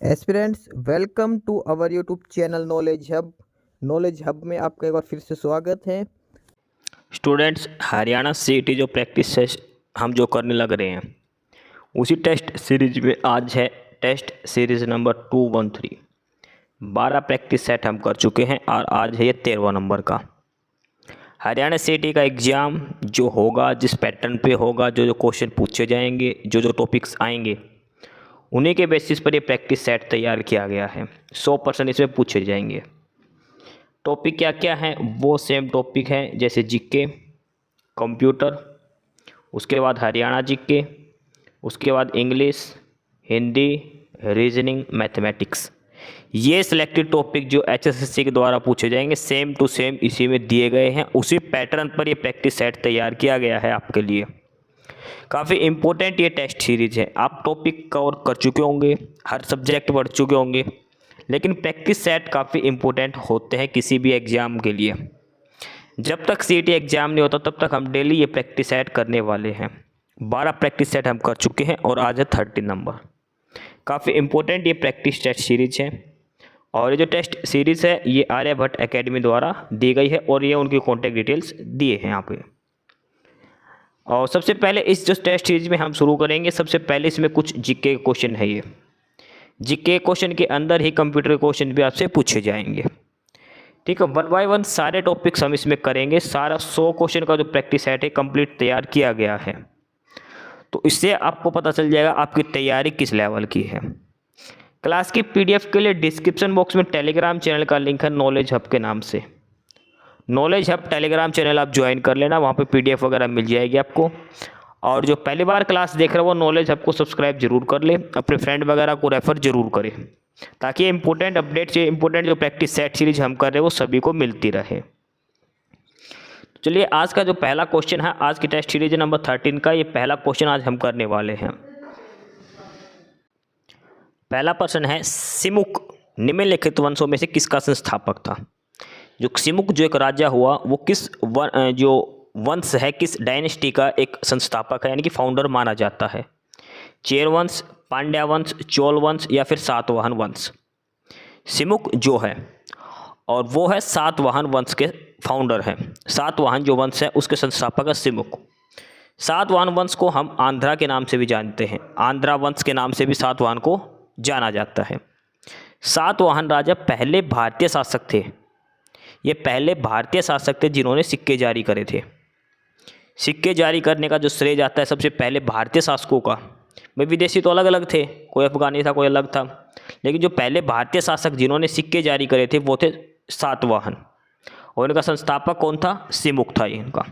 Aspirants welcome to our YouTube channel knowledge hub में आपका एक बार फिर से स्वागत है। स्टूडेंट्स, हरियाणा सीईटी जो प्रैक्टिस है हम जो करने लग रहे हैं उसी टेस्ट सीरीज में आज है test series number 213। 12 practice set हम कर चुके हैं और आज है ये 13वां नंबर का हरियाणा सीईटी का एग्ज़ाम जो होगा, जिस पैटर्न पे होगा, जो जो क्वेश्चन पूछे जाएंगे, जो जो टॉपिक्स आएंगे, उन्हीं के बेसिस पर ये प्रैक्टिस सेट तैयार किया गया है। 100% इसमें पूछे जाएंगे। टॉपिक क्या क्या हैं वो सेम टॉपिक हैं, जैसे जीके, कंप्यूटर, उसके बाद हरियाणा जीके, उसके बाद इंग्लिश, हिंदी, रीजनिंग, मैथमेटिक्स। ये सिलेक्टेड टॉपिक जो एचएसएससी के द्वारा पूछे जाएंगे सेम टू सेम इसी में दिए गए हैं। उसी पैटर्न पर ये प्रैक्टिस सेट तैयार किया गया है आपके लिए। काफ़ी इम्पोर्टेंट ये टेस्ट सीरीज है। आप टॉपिक कवर कर चुके होंगे, हर सब्जेक्ट पढ़ चुके होंगे, लेकिन प्रैक्टिस सेट काफ़ी इम्पोर्टेंट होते हैं किसी भी एग्ज़ाम के लिए। जब तक सीईटी एग्ज़ाम नहीं होता तब तक हम डेली ये प्रैक्टिस सेट करने वाले हैं। 12 प्रैक्टिस सेट हम कर चुके हैं और आज है 13 नंबर। काफ़ी इम्पोर्टेंट ये प्रैक्टिस टेस्ट सीरीज है और ये जो टेस्ट सीरीज़ है ये आर्यभट्ट एकेडमी द्वारा दी गई है और ये उनकी कॉन्टैक्ट डिटेल्स दिए हैं यहाँ पे। और सबसे पहले इस जो टेस्ट सीरीज में हम शुरू करेंगे, सबसे पहले इसमें कुछ जीके के क्वेश्चन है। ये जीके क्वेश्चन के अंदर ही कंप्यूटर क्वेश्चन भी आपसे पूछे जाएंगे। ठीक है, 1 बाय 1 सारे टॉपिक्स हम इसमें करेंगे। सारा 100 क्वेश्चन का जो प्रैक्टिस सेट है कंप्लीट तैयार किया गया है, तो इससे आपको पता चल जाएगा आपकी तैयारी किस लेवल की है। क्लास की पीडीएफ के लिए डिस्क्रिप्शन बॉक्स में टेलीग्राम चैनल का लिंक है नॉलेज हब के नाम से। नॉलेज हब टेलीग्राम चैनल आप ज्वाइन कर लेना, वहाँ पे पीडीएफ वगैरह मिल जाएगी आपको। और जो पहली बार क्लास देख रहे हो वो नॉलेज हब को सब्सक्राइब जरूर कर ले, अपने फ्रेंड वगैरह को रेफ़र जरूर करें, ताकि इंपॉर्टेंट अपडेट्स, ये इंपॉर्टेंट जो प्रैक्टिस सेट सीरीज हम कर रहे हैं वो सभी को मिलती रहे। चलिए, आज का जो पहला क्वेश्चन है, आज की टेस्ट सीरीज नंबर 13 का ये पहला क्वेश्चन आज हम करने वाले हैं। पहला प्रश्न है, सिमुक निम्नलिखित वंशों में से किसका संस्थापक था? जो सिमुक जो एक राजा हुआ वो किस जो वंश है, किस डायनेस्टी का एक संस्थापक है, यानी कि फाउंडर माना जाता है? चेर वंश, पांड्या वंश, चोल वंश या फिर सातवाहन वंश? सिमुक जो है और वो है सातवाहन वंश के फाउंडर हैं। सातवाहन जो वंश है उसके संस्थापक है सिमुक। सातवाहन वंश को हम आंध्रा के नाम से भी जानते हैं, आंध्रा वंश के नाम से भी सातवाहन को जाना जाता है। सातवाहन राजा पहले भारतीय शासक थे। ये पहले भारतीय शासक थे जिन्होंने सिक्के जारी करे थे। सिक्के जारी करने का जो श्रेय जाता है सबसे पहले भारतीय शासकों का। भाई विदेशी तो अलग अलग थे, कोई अफगानी था, कोई अलग था, लेकिन जो पहले भारतीय शासक जिन्होंने सिक्के जारी करे थे वो थे सातवाहन, और इनका संस्थापक कौन था? सिमुक था इनका।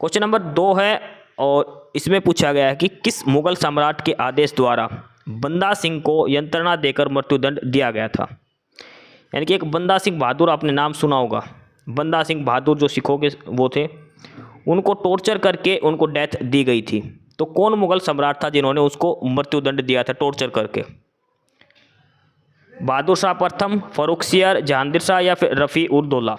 क्वेश्चन नंबर 2 है और इसमें पूछा गया है कि किस मुगल सम्राट के आदेश द्वारा बंदा सिंह को यंत्रणा देकर मृत्युदंड दिया गया था? यानी कि एक बंदा सिंह बहादुर, आपने नाम सुना होगा। बंदा सिंह बहादुर जो सिखों के वो थे, उनको टॉर्चर करके उनको डेथ दी गई थी। तो कौन मुगल सम्राट था जिन्होंने उसको मृत्युदंड दिया था टॉर्चर करके? बहादुर शाह प्रथम, फर्रुखसियर, जहांगीर शाह या फिर रफ़ी उद दौला?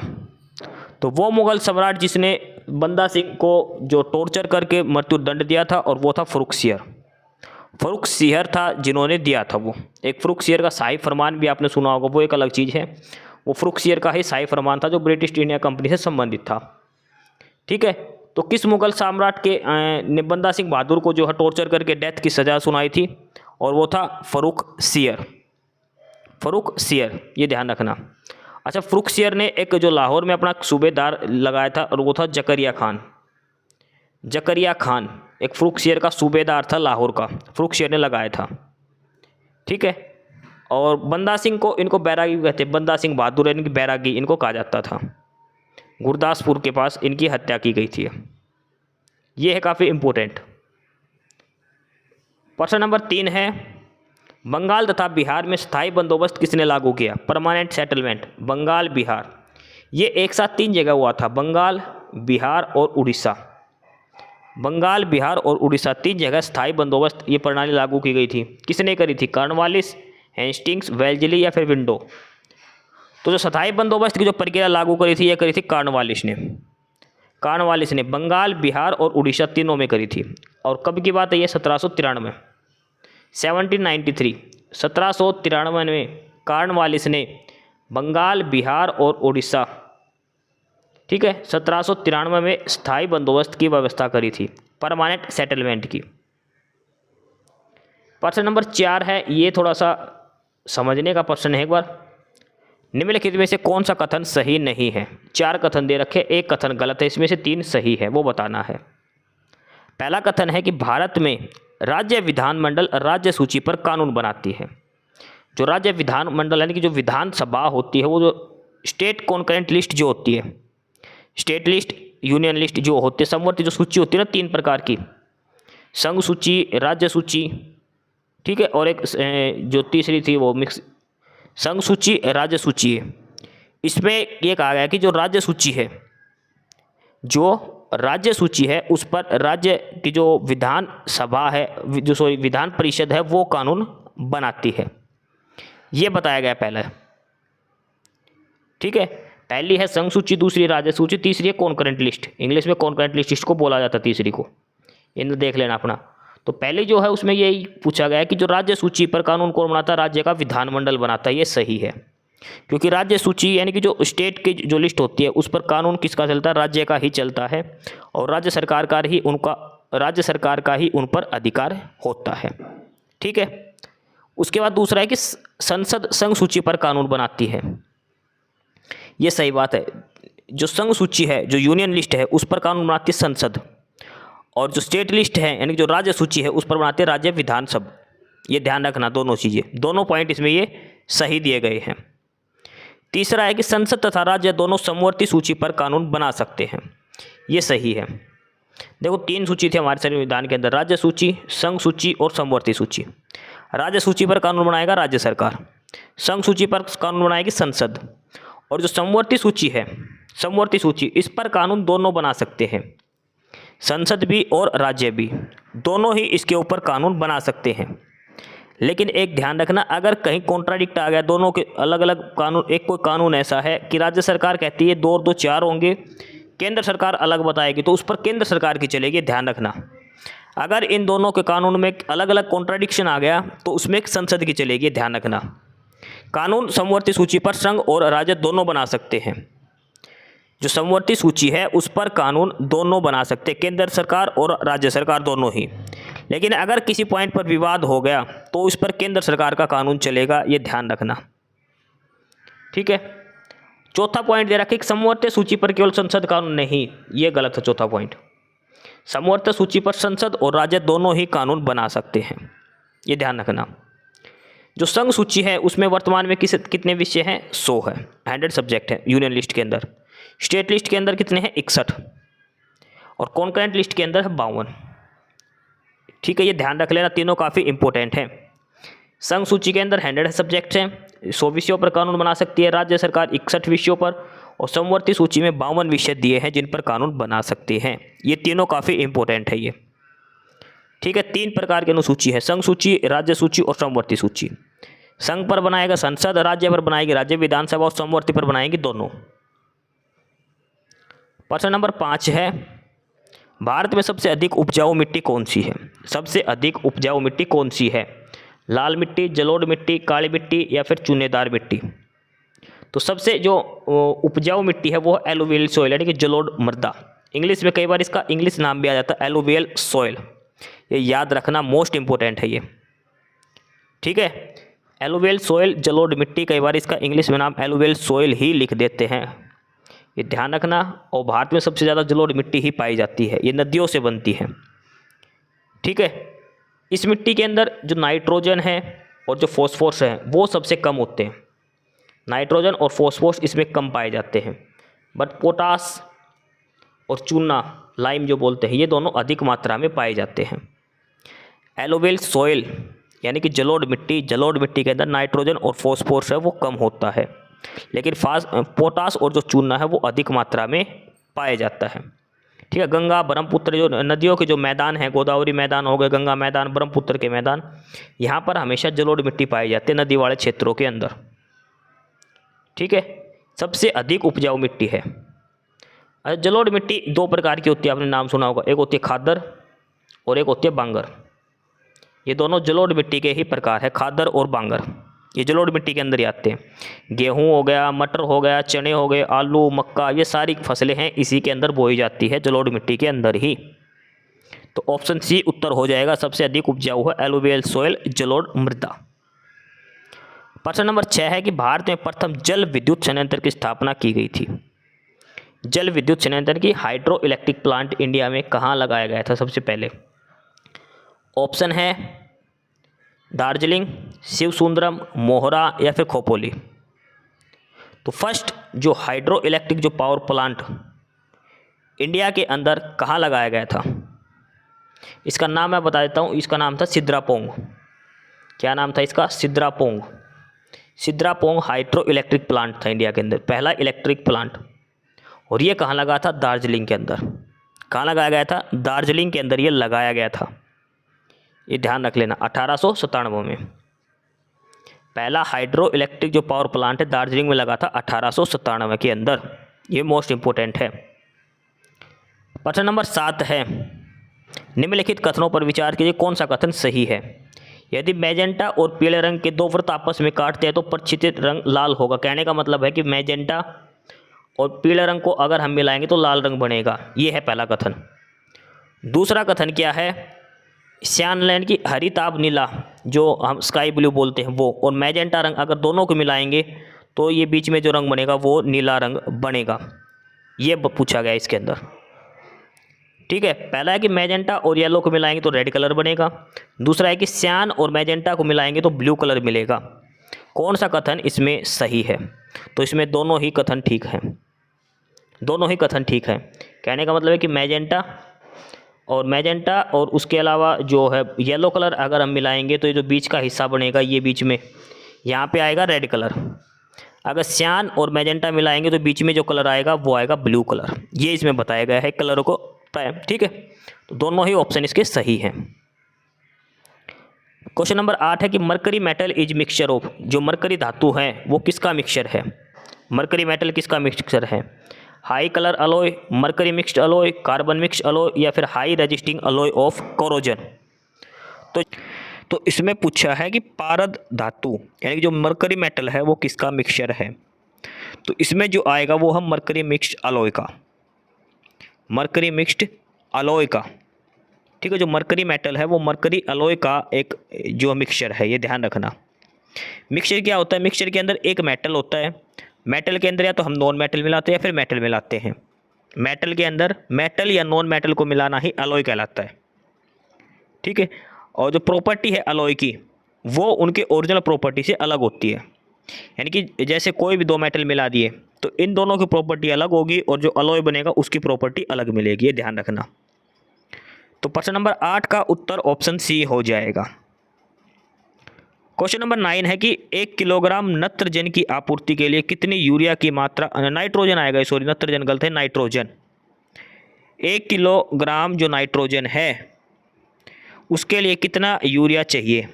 तो वो मुगल सम्राट जिसने बंदा सिंह को जो टॉर्चर करके मृत्युदंड दिया था और वो था फर्रुखसियर। फर्रुखसियर था जिन्होंने दिया था वो। एक फर्रुखसियर का शाही फरमान भी आपने सुना होगा, वो एक अलग चीज़ है। वो फर्रुखसियर का ही शाही फरमान था जो ब्रिटिश इंडिया कंपनी से संबंधित था। ठीक है, तो किस मुगल सम्राट के ने बंदा सिंह बहादुर को जो है टॉर्चर करके डेथ की सज़ा सुनाई थी? और वो था फर्रुखसियर। फर्रुखसियर, ये ध्यान रखना। अच्छा, फर्रुखसियर ने एक जो लाहौर में अपना सूबेदार लगाया था और वो था जकरिया खान। जकरिया खान एक फर्रुखसियर का सूबेदार था लाहौर का, फर्रुखसियर ने लगाया था। ठीक है, और बंदा सिंह को इनको बैरागी कहते हैं। बंदा सिंह बहादुर इनकी बैरागी इनको कहा जाता था। गुरदासपुर के पास इनकी हत्या की गई थी। ये है काफ़ी इम्पोर्टेंट। प्रश्न नंबर 3 है, बंगाल तथा बिहार में स्थायी बंदोबस्त किसने लागू किया? Permanent settlement. बंगाल, बिहार, ये एक साथ 3 जगह हुआ था। बंगाल, बिहार और उड़ीसा। बंगाल, बिहार और उड़ीसा 3 जगह स्थायी बंदोबस्त ये प्रणाली लागू की गई थी। किसने करी थी? कॉर्नवालिस, हेस्टिंग्स, वेल्लेस्ली या फिर विंडो? तो जो स्थायी बंदोबस्त की जो प्रक्रिया लागू करी थी ये करी थी कॉर्नवालिस ने। कॉर्नवालिस ने बंगाल, बिहार और उड़ीसा तीनों में करी थी। और कब की बात है ये? 1793, 1793। 1793 में कॉर्नवालिस ने बंगाल, बिहार और उड़ीसा, ठीक है, 1793 में स्थायी बंदोबस्त की व्यवस्था करी थी, परमानेंट सेटलमेंट की। प्रश्न नंबर 4 है, ये थोड़ा सा समझने का प्रश्न है एक बार। निम्नलिखित में से कौन सा कथन सही नहीं है? 4 कथन दे रखे, एक कथन गलत है, इसमें से 3 सही है, वो बताना है। पहला कथन है कि भारत में राज्य विधानमंडल राज्य सूची पर कानून बनाती है। जो राज्य विधानमंडल यानी कि जो विधानसभा होती है, वो जो स्टेट कॉन्करेंट लिस्ट जो होती है, स्टेट लिस्ट, यूनियन लिस्ट जो होती है, समवर्ती जो सूची होती है ना 3 प्रकार की, संघ सूची, राज्य सूची, ठीक है, और एक जो तीसरी थी वो मिक्स संघ सूची, राज्य सूची है। इसमें ये कहा गया कि जो राज्य सूची है, जो राज्य सूची है उस पर राज्य की जो विधान सभा है, जो विधान परिषद है, वो कानून बनाती है, ये बताया गया पहला, ठीक है। पहली है संघ सूची, दूसरी राज्य सूची, तीसरी है कॉन्करेंट लिस्ट, इंग्लिश में कॉन्करेंट लिस्ट इसको बोला जाता है, तीसरी को इन देख लेना अपना। तो पहले जो है उसमें यही पूछा गया है कि जो राज्य सूची पर कानून कौन बनाता है? राज्य का विधानमंडल बनाता है, ये सही है, क्योंकि राज्य सूची यानी कि जो स्टेट की जो लिस्ट होती है उस पर कानून किसका चलता है? राज्य का ही चलता है, और राज्य सरकार का ही उन पर अधिकार होता है, ठीक है। उसके बाद दूसरा है कि संसद संघ सूची पर कानून बनाती है, ये सही बात है। जो संघ सूची है, जो यूनियन लिस्ट है, उस पर कानून बनाती है संसद, और जो स्टेट लिस्ट है यानी जो राज्य सूची है उस पर बनाते हैं राज्य विधानसभा। ये ध्यान रखना, दोनों चीज़ें, दोनों पॉइंट इसमें ये सही दिए गए हैं। तीसरा है कि संसद तथा राज्य दोनों समवर्ती सूची पर कानून बना सकते हैं, ये सही है। देखो 3 सूची थी हमारे संविधान के अंदर, राज्य सूची, संघ सूची और समवर्ती सूची। राज्य सूची पर कानून बनाएगा राज्य सरकार, संघ सूची पर कानून बनाएगी संसद, और जो समवर्ती सूची है, समवर्ती सूची, इस पर कानून दोनों बना सकते हैं, संसद भी और राज्य भी, दोनों ही इसके ऊपर कानून बना सकते हैं। लेकिन एक ध्यान रखना, अगर कहीं कॉन्ट्राडिक्ट आ गया, दोनों के अलग अलग कानून, एक कोई कानून ऐसा है कि राज्य सरकार कहती है 2 और 2 4 होंगे, केंद्र सरकार अलग बताएगी, तो उस पर केंद्र सरकार की चलेगी, ध्यान रखना। अगर इन दोनों के कानून में अलग अलग कॉन्ट्राडिक्शन आ गया तो उसमें एक संसद की चलेगी, ध्यान रखना। कानून समवर्ती सूची पर संघ और राज्य दोनों बना सकते हैं, जो समवर्ती सूची है उस पर कानून दोनों बना सकते हैं, केंद्र सरकार और राज्य सरकार दोनों ही। लेकिन अगर किसी पॉइंट पर विवाद हो गया तो उस पर केंद्र सरकार का कानून चलेगा, ये ध्यान रखना, ठीक है। चौथा पॉइंट दे रखा है कि समवर्ती सूची पर केवल संसद कानून नहीं, ये गलत है। चौथा पॉइंट, समवर्ती सूची पर संसद और राज्य दोनों ही कानून बना सकते हैं, ये ध्यान रखना। जो संघ सूची है उसमें वर्तमान में कितने विषय हैं? 100 है, 100 सब्जेक्ट है यूनियन लिस्ट के अंदर। स्टेट लिस्ट के अंदर कितने हैं? 61, और कॉन्करेंट लिस्ट के अंदर है 52, ठीक है। ये ध्यान रख लेना, तीनों काफ़ी इंपॉर्टेंट हैं। संघ सूची के अंदर 100 सब्जेक्ट्स हैं, 100 विषयों पर कानून बना सकती है राज्य सरकार, 61 विषयों पर, और समवर्ती सूची में 52 विषय दिए हैं जिन पर कानून बना सकते हैं। ये तीनों काफ़ी इंपॉर्टेंट है ये, ठीक है। 3 प्रकार की अनुसूची है, संघ सूची, राज्य सूची और समवर्ती सूची। संघ पर बनाएगा संसद, राज्य पर बनाएगी राज्य विधानसभा, और समवर्ती पर बनाएगी दोनों। प्रश्न नंबर 5 है, भारत में सबसे अधिक उपजाऊ मिट्टी कौन सी है? सबसे अधिक उपजाऊ मिट्टी कौन सी है? लाल मिट्टी, जलोढ़ मिट्टी, काली मिट्टी या फिर चूनेदार मिट्टी? तो सबसे जो उपजाऊ मिट्टी है वो एलुवियल सॉइल यानी कि जलोढ़ मृदा, इंग्लिश में कई बार इसका इंग्लिश नाम भी आ जाता है एलुवियल सॉइल, ये याद रखना, मोस्ट इंपॉर्टेंट है ये, ठीक है। एलुवियल सॉइल, जलोढ़ मिट्टी, कई बार इसका इंग्लिश में नाम एलुवियल सॉइल ही लिख देते हैं, ये ध्यान रखना। और भारत में सबसे ज़्यादा जलोढ़ मिट्टी ही पाई जाती है, ये नदियों से बनती है, ठीक है। इस मिट्टी के अंदर जो नाइट्रोजन है और जो फॉस्फोरस है वो सबसे कम होते हैं, नाइट्रोजन और फॉस्फोरस इसमें कम पाए जाते हैं, बट पोटास और चूना, लाइम जो बोलते हैं, ये दोनों अधिक मात्रा में पाए जाते हैं। एलुवियल सॉइल यानी कि जलोढ़ मिट्टी के अंदर नाइट्रोजन और फॉस्फोरस है वो कम होता है, लेकिन पोटास और जो चूना है वो अधिक मात्रा में पाया जाता है, ठीक है। गंगा, ब्रह्मपुत्र जो नदियों के जो मैदान हैं, गोदावरी मैदान हो गए, गंगा मैदान, ब्रह्मपुत्र के मैदान, यहाँ पर हमेशा जलोढ़ मिट्टी पाई जाती है नदी वाले क्षेत्रों के अंदर, ठीक है। सबसे अधिक उपजाऊ मिट्टी है। जलोढ़ मिट्टी 2 प्रकार की होती है, आपने नाम सुना होगा, एक होती है खादर और एक होती है बांगर। ये दोनों जलोढ़ मिट्टी के ही प्रकार है, खादर और बांगर। ये जलोढ़ मिट्टी के अंदर ही आते हैं। गेहूँ हो गया, मटर हो गया, चने हो गए, आलू, मक्का, ये सारी फसलें हैं इसी के अंदर बोई जाती है, जलोढ़ मिट्टी के अंदर ही। तो ऑप्शन सी उत्तर हो जाएगा। सबसे अधिक उपजाऊ है एलुवियल सोयल, जलोढ़ मृदा। प्रश्न नंबर 6 है कि भारत में प्रथम जल विद्युत संयंत्र की स्थापना की गई थी। जल विद्युत संयंत्र की हाइड्रो इलेक्ट्रिक प्लांट इंडिया में कहाँ लगाया गया था सबसे पहले? ऑप्शन है दार्जिलिंग, शिवसुंदरम, मोहरा या फिर खोपोली। तो फर्स्ट जो हाइड्रो इलेक्ट्रिक जो पावर प्लांट इंडिया के अंदर कहाँ लगाया गया था, इसका नाम मैं बता देता हूँ। इसका नाम था सिद्रापोंग। क्या नाम था इसका? सिद्रापोंग। सिद्रापोंग हाइड्रो इलेक्ट्रिक प्लांट था इंडिया के अंदर, पहला इलेक्ट्रिक प्लांट। और ये कहाँ लगा था? दार्जिलिंग के अंदर। कहाँ लगाया गया था? दार्जिलिंग के अंदर ये लगाया गया था। ये ध्यान रख लेना। 1897 में पहला हाइड्रो इलेक्ट्रिक जो पावर प्लांट है दार्जिलिंग में लगा था 1897 के अंदर। ये मोस्ट इंपोर्टेंट है। प्रश्न नंबर 7 है, निम्नलिखित कथनों पर विचार कीजिए, कौन सा कथन सही है? यदि मैजेंटा और पीले रंग के दो वृत्त आपस में काटते हैं तो प्रक्षेपित रंग लाल होगा। कहने का मतलब है कि मैजेंटा और पीले रंग को अगर हम मिलाएंगे तो लाल रंग बनेगा। ये है पहला कथन। दूसरा कथन क्या है? सियानलैंड की हरिताभ नीला जो हम स्काई ब्लू बोलते हैं वो, और मैजेंटा रंग अगर दोनों को मिलाएंगे तो ये बीच में जो रंग बनेगा वो नीला रंग बनेगा। ये पूछा गया इसके अंदर। ठीक है, पहला है कि मैजेंटा और येलो को मिलाएंगे तो रेड कलर बनेगा। दूसरा है कि सियान और मैजेंटा को मिलाएंगे तो ब्लू कलर मिलेगा। कौन सा कथन इसमें सही है? तो इसमें दोनों ही कथन ठीक हैं। दोनों ही कथन ठीक हैं। कहने का मतलब है कि मैजेंटा और उसके अलावा जो है येलो कलर अगर हम मिलाएंगे तो ये जो बीच का हिस्सा बनेगा ये बीच में यहाँ पे आएगा रेड कलर। अगर सियान और मैजेंटा मिलाएंगे तो बीच में जो कलर आएगा वो आएगा ब्लू कलर। ये इसमें बताया गया है कलरों को। ठीक है, तो दोनों ही ऑप्शन इसके सही हैं। क्वेश्चन नंबर 8 है कि mercury metal is mixture of, जो मरकरी धातु है वो किसका मिक्सचर है? मरकरी मेटल किसका मिक्सचर है? High colour alloy, mercury mixed alloy, carbon mixed alloy या फिर high resisting alloy of corrosion. तो इसमें पूछा है कि पारद धातु यानी कि जो मरकरी मेटल है वो किसका मिक्सचर है। तो इसमें जो आएगा वो हम मरकरी मिक्स्ड अलॉय का, मरकरी मिक्स्ड अलॉय का। ठीक है, जो मरकरी मेटल है वो मरकरी अलॉय का एक जो मिक्सचर है, ये ध्यान रखना। मिक्सचर क्या होता है? मिक्सचर के अंदर एक मेटल होता है, मेटल के अंदर या तो हम नॉन मेटल मिलाते हैं या फिर मेटल मिलाते हैं। मेटल के अंदर मेटल या नॉन मेटल को मिलाना ही अलॉय कहलाता है। ठीक है, और जो प्रॉपर्टी है अलॉय की वो उनके ओरिजिनल प्रॉपर्टी से अलग होती है। यानी कि जैसे कोई भी दो मेटल मिला दिए तो इन दोनों की प्रॉपर्टी अलग होगी और जो अलॉय बनेगा उसकी प्रॉपर्टी अलग मिलेगी, ये ध्यान रखना। तो प्रश्न नंबर 8 का उत्तर ऑप्शन सी हो जाएगा। क्वेश्चन नंबर 9 है कि 1 किलोग्राम नत्रजन की आपूर्ति के लिए कितनी यूरिया की मात्रा, नाइट्रोजन आएगा, सॉरी नत्रजन गलत है, नाइट्रोजन। 1 किलोग्राम जो नाइट्रोजन है उसके लिए कितना यूरिया चाहिए?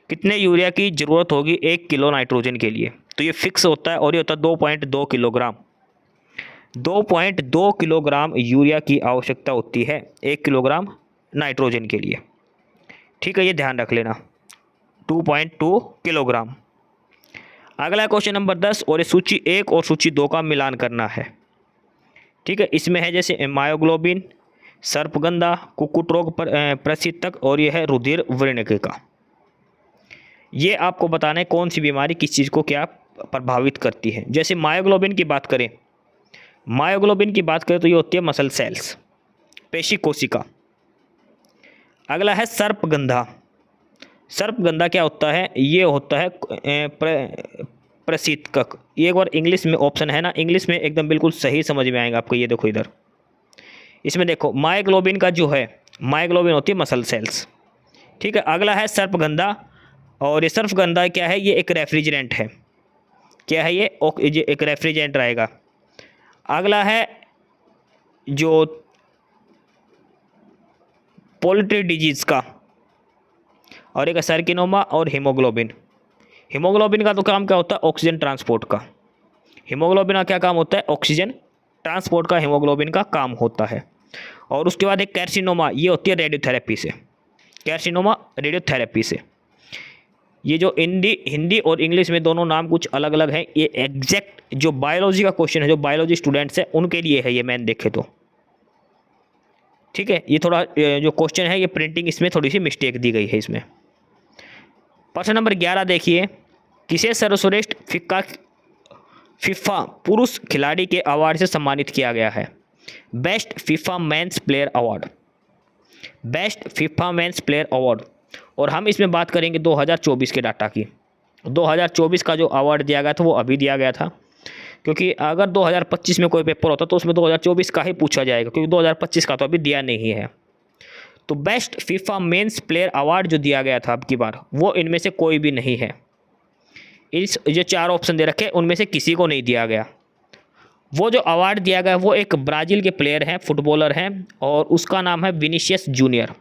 कितने यूरिया की ज़रूरत होगी 1 किलो नाइट्रोजन के लिए? तो ये फिक्स होता है और ये होता है 2.2 किलोग्राम। 2.2 किलोग्राम यूरिया की आवश्यकता होती है 1 किलोग्राम नाइट्रोजन के लिए। ठीक है, ये ध्यान रख लेना, 2.2 किलोग्राम। अगला क्वेश्चन नंबर 10 और ये सूची 1 और सूची 2 का मिलान करना है। ठीक है, इसमें है जैसे मायोग्लोबिन, सर्पगंधा, कुक्कुट रोग प्रशीतक और यह है रुधिर वर्णिका। ये आपको बताना है कौन सी बीमारी किस चीज़ को क्या प्रभावित करती है। जैसे मायोग्लोबिन की बात करें, मायोग्लोबिन की बात करें तो ये होती है मसल सेल्स, पेशी कोशिका। अगला है सर्पगंधा। सर्पगंधा क्या होता है? ये होता है प्रशीतक। ये एक बार इंग्लिश में ऑप्शन है ना, इंग्लिश में एकदम बिल्कुल सही समझ में आएगा आपको। ये देखो इधर, इसमें देखो मायोग्लोबिन का जो है, मायोग्लोबिन होती है मसल सेल्स। ठीक है, अगला है सर्पगंधा और ये सर्पगंधा क्या है? ये एक रेफ्रिजरेंट है। क्या है ये? एक रेफ्रिजरेंट रहेगा। अगला है जो पोल्ट्री डिजीज़ का, और एक सर्किनोमा और हीमोग्लोबिन। हीमोग्लोबिन का तो काम क्या होता है? ऑक्सीजन ट्रांसपोर्ट का। हीमोग्लोबिन का क्या काम होता है? ऑक्सीजन ट्रांसपोर्ट का हीमोग्लोबिन का काम होता है। और उसके बाद एक कैर्सिनोमा, ये होती है रेडियोथेरेपी से। कार्सिनोमा रेडियोथेरेपी से। ये जो हिंदी और इंग्लिश में दोनों नाम कुछ अलग अलग हैं, ये एग्जैक्ट जो बायोलॉजी का क्वेश्चन है, जो बायोलॉजी स्टूडेंट्स हैं उनके लिए है ये, मैंने देखे तो। ठीक है, ये थोड़ा जो क्वेश्चन है ये प्रिंटिंग इसमें थोड़ी सी मिस्टेक दी गई है इसमें। प्रश्न नंबर 11 देखिए, किसे सर्वश्रेष्ठ फीफा पुरुष खिलाड़ी के अवार्ड से सम्मानित किया गया है? Best FIFA men's player award, best FIFA men's player award. और हम इसमें बात करेंगे 2024 के डाटा की। 2024 का जो अवार्ड दिया गया था वो अभी दिया गया था, क्योंकि अगर 2025 में कोई पेपर होता तो उसमें 2024 का ही पूछा जाएगा, क्योंकि 2025 का तो अभी दिया नहीं है। तो best FIFA men's player award जो दिया गया था अब की बार, वो इनमें से कोई भी नहीं है। इस जो 4 ऑप्शन दे रखे उनमें से किसी को नहीं दिया गया। वो जो अवार्ड दिया गया वो एक ब्राज़ील के प्लेयर हैं, फुटबॉलर हैं, और उसका नाम है विनीसियस जूनियर।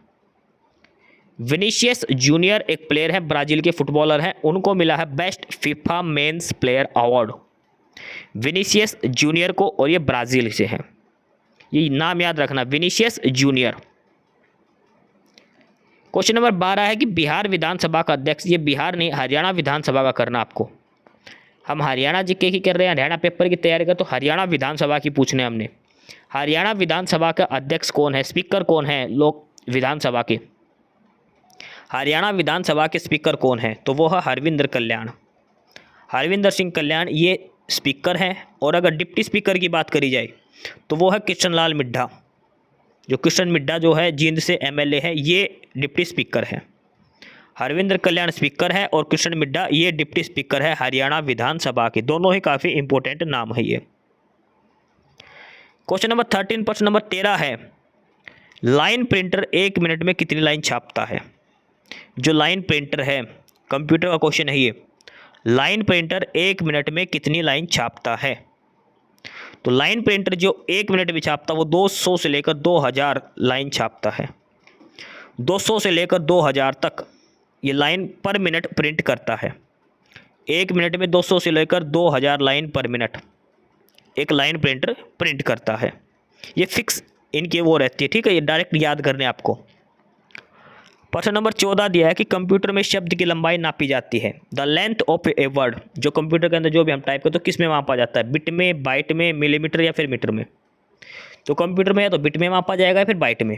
विनीसियस जूनियर एक प्लेयर है, ब्राज़ील के फुटबॉलर हैं, उनको मिला है best FIFA men's player award, Vinicius junior को, और ये ब्राज़ील से हैं। ये नाम याद रखना, विनीसियस जूनियर। क्वेश्चन नंबर 12 है कि बिहार विधानसभा का अध्यक्ष, ये बिहार नहीं हरियाणा विधानसभा का करना आपको। हम हरियाणा जीके की कर रहे हैं, हरियाणा पेपर की तैयारी कर, तो हरियाणा विधानसभा की पूछने हमने। हरियाणा विधानसभा का अध्यक्ष कौन है, स्पीकर कौन है लोक विधानसभा के? हरियाणा विधानसभा के स्पीकर कौन है? तो वो है हरविंदर कल्याण, हरविंदर सिंह कल्याण ये स्पीकर हैं। और अगर डिप्टी स्पीकर की बात करी जाए तो वो है कृष्ण लाल मिड्ढा, जो कृष्ण मिड्ढा जो है जींद से एमएलए है, ये डिप्टी स्पीकर हैं। हरविंदर कल्याण स्पीकर है और कृष्ण मिड्ढा ये डिप्टी स्पीकर है हरियाणा विधानसभा के। दोनों ही काफ़ी इंपॉर्टेंट नाम है ये। क्वेश्चन नंबर 13, प्रश्न नंबर 13 है, लाइन प्रिंटर 1 मिनट में कितनी लाइन छापता है? जो लाइन प्रिंटर है, कंप्यूटर का क्वेश्चन है ये, लाइन प्रिंटर 1 मिनट में कितनी लाइन छापता है? तो लाइन प्रिंटर जो 1 मिनट में छापता है वो 200 से लेकर 2000 लाइन छापता है। 200 से लेकर 2000 तक ये लाइन पर मिनट प्रिंट करता है। 1 मिनट में 200 से लेकर 2000 लाइन पर मिनट एक लाइन प्रिंटर प्रिंट करता है। ये फिक्स इनकी वो रहती है, ठीक है, ये डायरेक्ट याद करने आपको। प्रश्न नंबर 14 दिया है कि कंप्यूटर में शब्द की लंबाई नापी जाती है। The length of a word, जो कंप्यूटर के अंदर जो भी हम टाइप करते हैं तो किस में मापा जाता है? बिट में, बाइट में, मिलीमीटर या फिर मीटर में? तो कंप्यूटर में है तो बिट में मापा जाएगा या फिर बाइट में।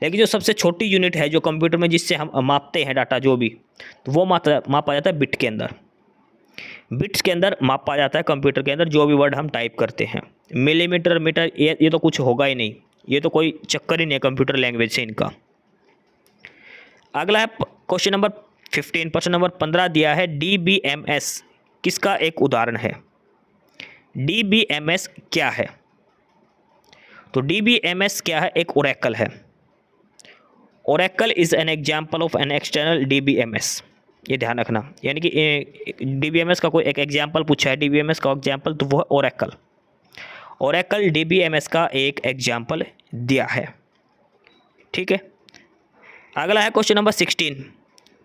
लेकिन जो सबसे छोटी यूनिट है जो कंप्यूटर में जिससे हम मापते हैं डाटा जो भी, तो वो मापा जाता है बिट के अंदर। बिट्स के अंदर मापा जाता है कंप्यूटर के अंदर जो भी वर्ड हम टाइप करते हैं। मिलीमीटर, मीटर ये तो कुछ होगा ही नहीं, ये तो कोई चक्कर ही नहीं है कंप्यूटर लैंग्वेज से इनका। अगला है क्वेश्चन नंबर 15, प्रश्न नंबर 15 दिया है, DBMS किसका एक उदाहरण है? DBMS क्या है? तो DBMS क्या है? एक ओरेकल है। Oracle is an example of an external DBMS, ये ध्यान रखना। यानी कि DBMS का कोई एक एग्जाम्पल पूछा है, DBMS का एग्जाम्पल, तो वो है ओरेकल। ओरेकल DBMS का एक एग्जाम्पल दिया है, ठीक है। अगला है क्वेश्चन नंबर 16,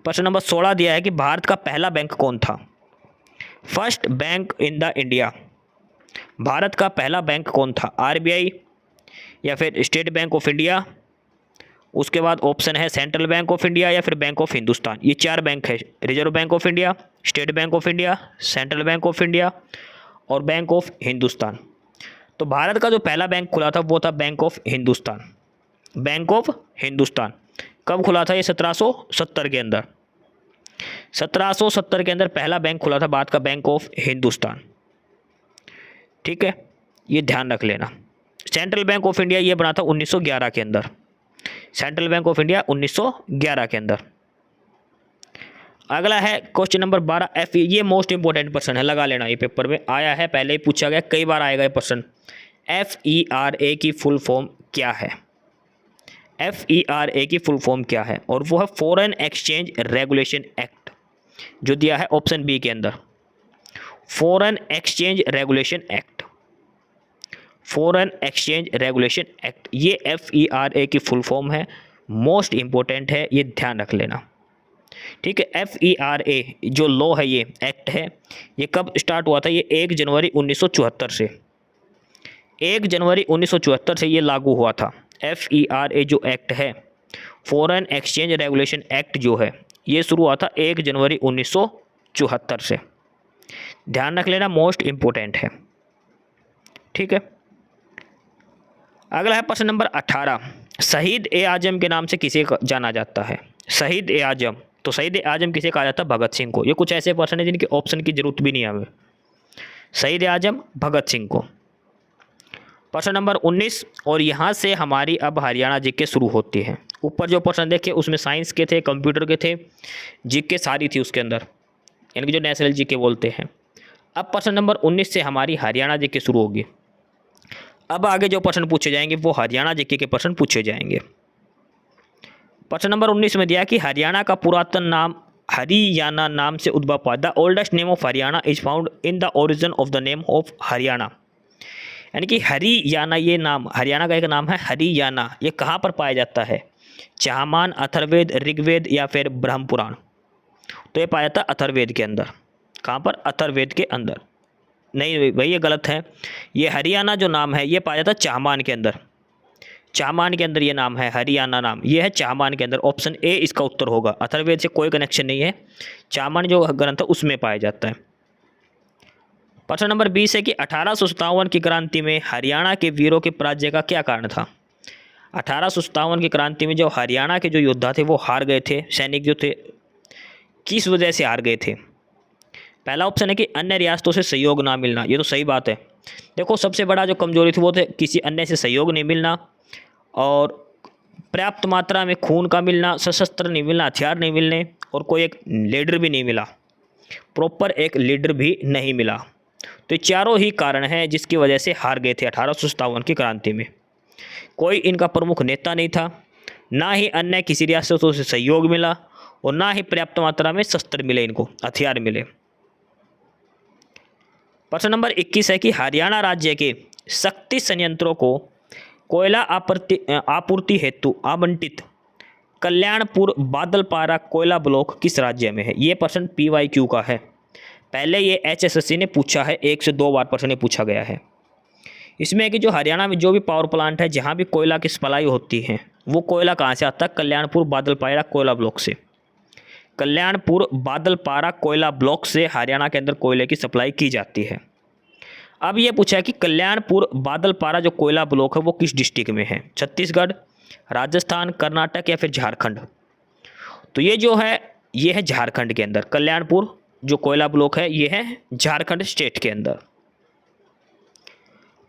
प्रश्न नंबर 16 दिया है कि भारत का पहला बैंक कौन था? First bank in the India, Bharat का पहला बैंक कौन था? RBI या फिर स्टेट बैंक ऑफ इंडिया, उसके बाद ऑप्शन है सेंट्रल बैंक ऑफ इंडिया या फिर बैंक ऑफ हिंदुस्तान। ये 4 बैंक है, reserve bank of India, state bank of India, central bank of India और बैंक ऑफ हिंदुस्तान। तो भारत का जो पहला बैंक खुला था वो था bank of Hindustan. Bank of Hindustan कब खुला था? ये 1770 के अंदर, 1770 के अंदर पहला बैंक खुला था भारत का, बैंक ऑफ हिंदुस्तान, ठीक है, ये ध्यान रख लेना। सेंट्रल बैंक ऑफ इंडिया ये बना था 1911 के अंदर, सेंट्रल बैंक ऑफ इंडिया 1911 के अंदर। अगला है क्वेश्चन नंबर 12 FE, ये मोस्ट इंपॉर्टेंट क्वेश्चन है, लगा लेना, ये पेपर में आया है, पहले ही पूछा गया, कई बार आएगा ये क्वेश्चन। FERA की फुल फॉर्म क्या है? FERA की फुल फॉर्म क्या है? और वो है फॉरेन एक्सचेंज रेगुलेशन एक्ट, जो दिया है ऑप्शन बी के अंदर, foreign exchange regulation act, foreign exchange regulation act, ये FERA की फुल फॉर्म है, मोस्ट इंपॉर्टेंट है, ये ध्यान रख लेना, ठीक है। FERA जो लॉ है, ये एक्ट है, ये कब स्टार्ट हुआ था? ये 1 जनवरी 1974 से, 1 जनवरी 1974 से ये लागू हुआ था। FERA जो एक्ट है फॉरेन एक्सचेंज रेगुलेशन एक्ट जो है ये शुरू हुआ था 1 जनवरी 1974 से। ध्यान रख लेना, मोस्ट इम्पोर्टेंट है। ठीक है, अगला है प्रश्न नंबर 18। शहीद ए आजम के नाम से किसे जाना जाता है? शहीद ए आजम, तो शहीद ए आजम किसे कहा जाता है? भगत सिंह को। ये कुछ ऐसे प्रश्न है जिनके ऑप्शन की जरूरत भी नहीं है हमें। शहीद ए आजम भगत सिंह को। प्रश्न नंबर 19, और यहाँ से हमारी अब हरियाणा जीके शुरू होती है। ऊपर जो प्रश्न देखे उसमें साइंस के थे, कंप्यूटर के थे, जीके सारी थी उसके अंदर, यानी कि जो नेशनल जीके बोलते हैं। अब प्रश्न नंबर 19 से हमारी हरियाणा जीके शुरू होगी। अब आगे जो प्रश्न पूछे जाएंगे वो हरियाणा जीके के प्रश्न पूछे जाएंगे। प्रश्न नंबर 19 में दिया कि हरियाणा का पुरातन नाम हरियाणा नाम से उद्भव पाया। The oldest name of Haryana is found in the origin of the name of Haryana. यानी कि हरियाणा, ये नाम हरियाणा का एक नाम है हरियाणा, ये कहाँ पर पाया जाता है? चाहमान, अथर्ववेद, ऋग्वेद या फिर ब्रह्म पुराण? तो ये पाया जाता है अथर्ववेद के अंदर। कहाँ पर? अथर्ववेद के अंदर। नहीं भाई, ये गलत है। ये हरियाणा जो नाम है ये पाया जाता है चाहमान के अंदर। चाहमान के अंदर ये नाम है हरियाणा नाम, ये है चाहमान के अंदर। ऑप्शन ए इसका उत्तर होगा। अथर्ववेद से कोई कनेक्शन नहीं है, चाहमान जो ग्रंथ है उसमें पाया जाता है। प्रश्न नंबर 20 है कि 1857 की क्रांति में हरियाणा के वीरों के पराजय का क्या कारण था? 1857 की क्रांति में जो हरियाणा के जो योद्धा थे वो हार गए थे, सैनिक जो थे, किस वजह से हार गए थे? पहला ऑप्शन है कि अन्य रियासतों से सहयोग ना मिलना। ये तो सही बात है। देखो, सबसे बड़ा जो कमजोरी थी वो थे किसी अन्य से सहयोग नहीं मिलना, और पर्याप्त मात्रा में खून का मिलना, सशस्त्र नहीं मिलना, हथियार नहीं मिलने, और कोई एक लीडर भी नहीं मिला, प्रॉपर एक लीडर भी नहीं मिला। तो ये चारों ही कारण हैं जिसकी वजह से हार गए थे 1857 की क्रांति में। कोई इनका प्रमुख नेता नहीं था, ना ही अन्य किसी रियासतों से सहयोग मिला, और ना ही पर्याप्त मात्रा में शस्त्र मिले, इनको हथियार मिले। प्रश्न नंबर 21 है कि हरियाणा राज्य के शक्ति संयंत्रों को कोयला आपूर्ति हेतु आवंटित कल्याणपुर बादलपारा कोयला ब्लॉक किस राज्य में है? ये प्रश्न PYQ का है। पहले ये HSSC ने पूछा है, 1 से 2 बार प्रश्न पूछा गया है। इसमें है कि जो हरियाणा में जो भी पावर प्लांट है जहाँ भी कोयला की सप्लाई होती है वो कोयला कहाँ से आता है? कल्याणपुर बादलपारा कोयला ब्लॉक से। कल्याणपुर बादलपारा कोयला ब्लॉक से हरियाणा के अंदर कोयले की सप्लाई की जाती है। अब ये पूछा है कि कल्याणपुर बादलपारा जो कोयला ब्लॉक है वो किस डिस्ट्रिक्ट में है? छत्तीसगढ़, राजस्थान, कर्नाटक या फिर झारखंड? तो ये जो है ये है झारखंड के अंदर। कल्याणपुर जो कोयला ब्लॉक है ये है झारखंड स्टेट के अंदर।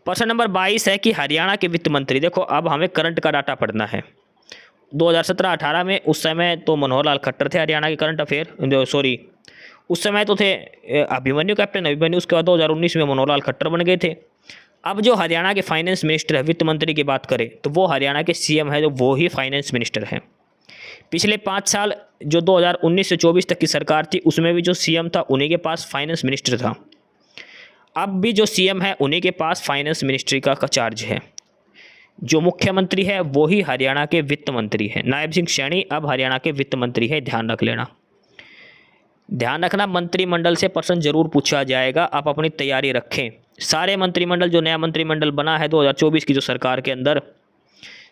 प्रश्न नंबर 22 है कि हरियाणा के वित्त मंत्री, देखो अब हमें करंट का डाटा पढ़ना है। 2017-18 में उस समय तो मनोहर लाल खट्टर थे हरियाणा के करंट अफेयर, सॉरी उस समय तो थे अभिमन्यु, कैप्टन अभिमन्यु। उसके बाद 2019 में मनोहर लाल खट्टर बन गए थे। अब जो हरियाणा के फाइनेंस मिनिस्टर है, वित्त मंत्री की बात करें तो वो हरियाणा के CM है, जो वो ही फाइनेंस मिनिस्टर हैं। पिछले 5 साल जो 2019 से 24 तक की सरकार थी उसमें भी जो CM था उन्हीं के पास फाइनेंस मिनिस्टर था। अब भी जो CM है उन्हीं के पास फाइनेंस मिनिस्ट्री का चार्ज है। जो मुख्यमंत्री है वो ही हरियाणा के वित्त मंत्री है। नायब सिंह सैनी अब हरियाणा के वित्त मंत्री है, ध्यान रख लेना। ध्यान रखना, मंत्रिमंडल से प्रश्न जरूर पूछा जाएगा, आप अपनी तैयारी रखें। सारे मंत्रिमंडल, जो नया मंत्रिमंडल बना है 2024 की जो सरकार के अंदर,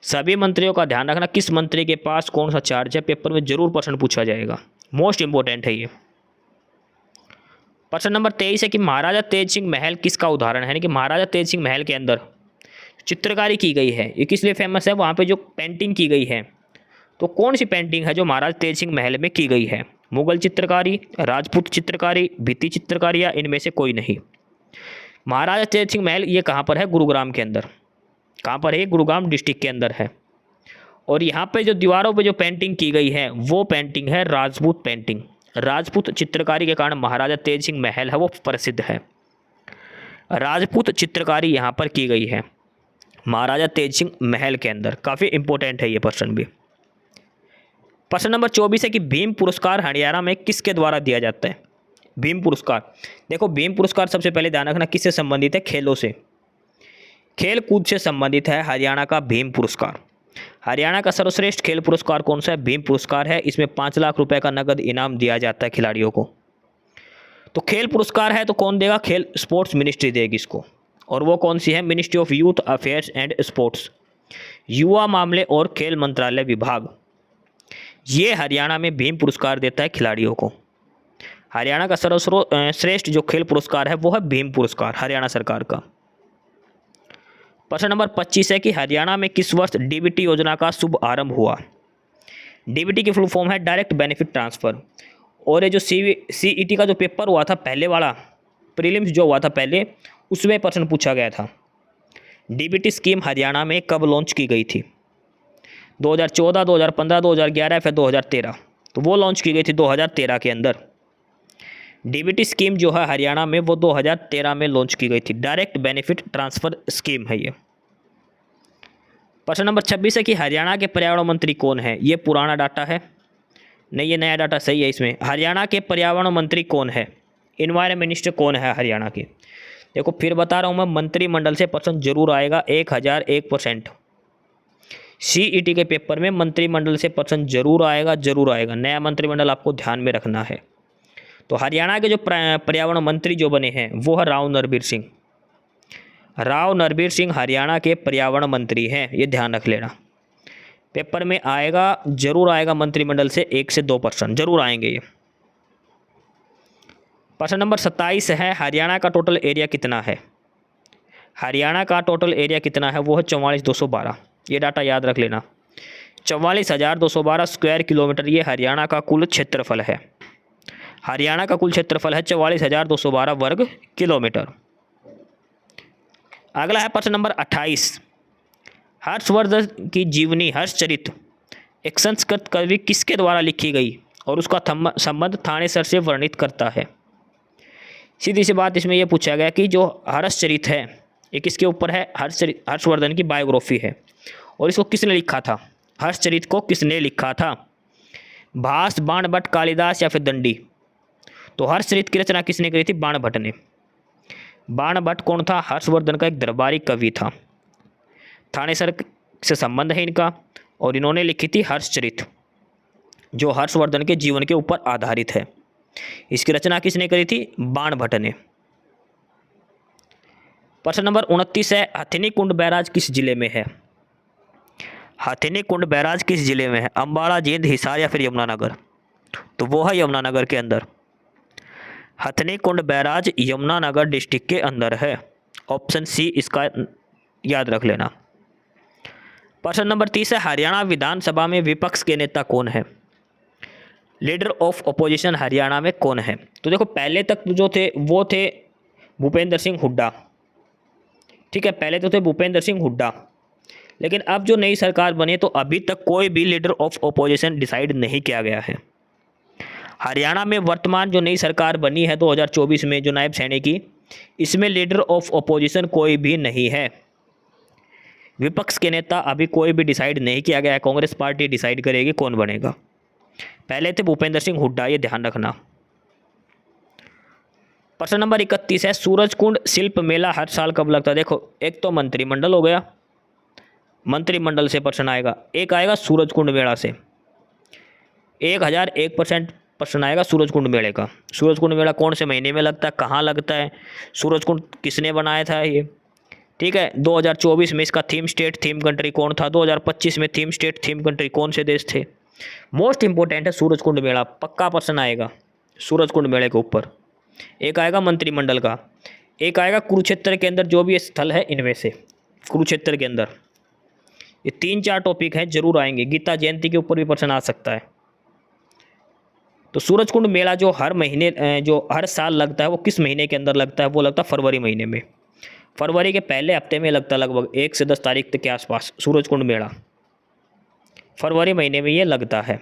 सभी मंत्रियों का ध्यान रखना किस मंत्री के पास कौन सा चार्ज है, पेपर में जरूर प्रश्न पूछा जाएगा, मोस्ट इंपॉर्टेंट है ये। प्रश्न नंबर 23 है कि महाराजा तेज सिंह महल किसका उदाहरण है? यानी कि महाराजा तेज सिंह महल के अंदर चित्रकारी की गई है, ये किस लिए फेमस है? वहाँ पे जो पेंटिंग की गई है, तो कौन सी पेंटिंग है जो महाराजा तेज सिंह महल में की गई है? मुगल चित्रकारी, राजपूत चित्रकारी, भित्ति चित्रकारी या इनमें से कोई नहीं? महाराजा तेज सिंह महल ये कहाँ पर है? गुरुग्राम के अंदर। कहाँ पर है? गुरुग्राम डिस्ट्रिक्ट के अंदर है। और यहाँ पे जो दीवारों पे जो पेंटिंग की गई है वो पेंटिंग है राजपूत पेंटिंग। राजपूत चित्रकारी के कारण महाराजा तेज सिंह महल है वो प्रसिद्ध है। राजपूत चित्रकारी यहाँ पर की गई है महाराजा तेज सिंह महल के अंदर। काफ़ी इंपॉर्टेंट है ये प्रश्न भी। प्रश्न नंबर 24 है कि भीम पुरस्कार हरियाणा में किसके द्वारा दिया जाता है? भीम पुरस्कार, देखो भीम पुरस्कार सबसे पहले ध्यान रखना किससे संबंधित है? खेलों से, खेल कूद से संबंधित है हरियाणा का भीम पुरस्कार। हरियाणा का सर्वश्रेष्ठ खेल पुरस्कार कौन सा है? भीम पुरस्कार है। इसमें 5 लाख रुपए का नगद इनाम दिया जाता है खिलाड़ियों को। तो खेल पुरस्कार है तो कौन देगा? खेल स्पोर्ट्स मिनिस्ट्री देगी इसको। और वो कौन सी है? Ministry of youth affairs and sports, युवा मामले और खेल मंत्रालय विभाग। ये हरियाणा में भीम पुरस्कार देता है खिलाड़ियों को। हरियाणा का सर्वश्रेष्ठ जो खेल पुरस्कार है वो है भीम पुरस्कार, हरियाणा सरकार का। प्रश्न नंबर 25 है कि हरियाणा में किस वर्ष डीबीटी योजना का शुभ आरंभ हुआ। डीबीटी की फुल फॉर्म है डायरेक्ट बेनिफिट ट्रांसफ़र। और ये जो सीईटी का जो पेपर हुआ था पहले वाला, प्रीलिम्स जो हुआ था पहले, उसमें प्रश्न पूछा गया था डीबीटी स्कीम हरियाणा में कब लॉन्च की गई थी। 2014, 2015, 2011 या फिर 2013। तो वो लॉन्च की गई थी 2013 के अंदर। डीबीटी स्कीम जो है हरियाणा में वो 2013 में लॉन्च की गई थी। डायरेक्ट बेनिफिट ट्रांसफ़र स्कीम है ये। प्रश्न नंबर 26 है कि हरियाणा के पर्यावरण मंत्री कौन है। ये पुराना डाटा है, नहीं ये नया डाटा सही है। इसमें हरियाणा के पर्यावरण मंत्री कौन है, इन्वायरमेंट मिनिस्टर कौन है हरियाणा के। देखो फिर बता रहा हूँ मैं, मंत्रिमंडल से प्रश्न जरूर आएगा 1001%। सीईटी के पेपर में मंत्रिमंडल से प्रश्न जरूर आएगा। नया मंत्रिमंडल आपको ध्यान में रखना है। तो हरियाणा के जो पर्यावरण मंत्री जो बने हैं वो है राव नरबीर सिंह। राव नरबीर सिंह हरियाणा के पर्यावरण मंत्री हैं, ये ध्यान रख लेना। पेपर में आएगा, जरूर आएगा, मंत्रिमंडल से 1 से 2% जरूर आएंगे ये। प्रश्न नंबर 27 है हरियाणा का टोटल एरिया कितना है। हरियाणा का टोटल एरिया कितना है वो है 44,212। ये डाटा याद रख लेना, 44,212 स्क्वायर किलोमीटर ये हरियाणा का कुल क्षेत्रफल है। हरियाणा का कुल क्षेत्रफल है 44,212 वर्ग किलोमीटर। अगला है प्रश्न नंबर 28। हर्षवर्धन की जीवनी हर्षचरित एक संस्कृत कवि किसके द्वारा लिखी गई और उसका संबंध थानेसर से वर्णित करता है। सीधी सी बात इसमें यह पूछा गया कि जो हर्षचरित है ये किसके ऊपर है। हर्षवर्धन की बायोग्राफी है। और इसको किसने लिखा था, हर्षचरित को किसने लिखा था। भास, बाणभट्ट, कालिदास या फिर दंडी। तो हर्षचरित की रचना किसने करी थी, बाणभट्ट ने। बाणभट्ट कौन था, हर्षवर्धन का एक दरबारी कवि था। थानेसर से संबंध है इनका और इन्होंने लिखी थी हर्षचरित, जो हर्षवर्धन के जीवन के ऊपर आधारित है। इसकी रचना किसने करी थी, बाणभट्ट ने। प्रश्न नंबर 29 है हथिनी कुंड बैराज किस जिले में है। हथिनी कुंड बैराज किस जिले में है, अम्बाड़ा, जींद, हिसार या फिर यमुनानगर। तो वो है यमुनानगर के अंदर। हथिनी कुंड बैराज यमुनानगर डिस्ट्रिक्ट के अंदर है। ऑप्शन सी इसका याद रख लेना। प्रश्न नंबर 30 है हरियाणा विधानसभा में विपक्ष के नेता कौन है। लीडर ऑफ अपोजिशन हरियाणा में कौन है। तो देखो पहले तक जो थे वो थे भूपेंद्र सिंह हुड्डा, ठीक है, पहले तो थे भूपेंद्र सिंह हुड्डा। लेकिन अब जो नई सरकार बनी तो अभी तक कोई भी लीडर ऑफ अपोजिशन डिसाइड नहीं किया गया है। हरियाणा में वर्तमान जो नई सरकार बनी है 2024 में जो नायब सैनी की, इसमें लीडर ऑफ अपोजिशन कोई भी नहीं है। विपक्ष के नेता अभी कोई भी डिसाइड नहीं किया गया है। कांग्रेस पार्टी डिसाइड करेगी कौन बनेगा। पहले थे भूपेंद्र सिंह हुड्डा, ये ध्यान रखना। प्रश्न नंबर 31 है सूरजकुंड शिल्प मेला हर साल कब लगता है। देखो एक तो मंत्रिमंडल हो गया, मंत्रिमंडल से प्रश्न आएगा, एक आएगा सूरजकुंड मेला से। 1001% प्रश्न आएगा सूरजकुंड मेले का। सूरजकुंड मेला कौन से महीने में लगता है, कहाँ लगता है, सूरजकुंड किसने बनाया था ये, ठीक है। 2024 में इसका थीम स्टेट थीम कंट्री कौन था, 2025 में थीम स्टेट थीम कंट्री कौन से देश थे। मोस्ट इंपॉर्टेंट है सूरजकुंड मेला, पक्का प्रश्न आएगा सूरजकुंड मेले के ऊपर। एक आएगा मंत्रिमंडल का, एक आएगा कुरुक्षेत्र के अंदर जो भी स्थल है इनमें से, कुरुक्षेत्र के अंदर। ये 3-4 टॉपिक हैं जरूर आएंगे। गीता जयंती के ऊपर भी प्रश्न आ सकता है। तो सूरजकुंड मेला जो हर महीने जो हर साल लगता है वो किस महीने के अंदर लगता है, वो लगता है फरवरी महीने में। फरवरी के पहले हफ्ते में लगता है, लगभग 1 से 10 तारीख तक के आसपास सूरजकुंड मेला फरवरी महीने में ये लगता है।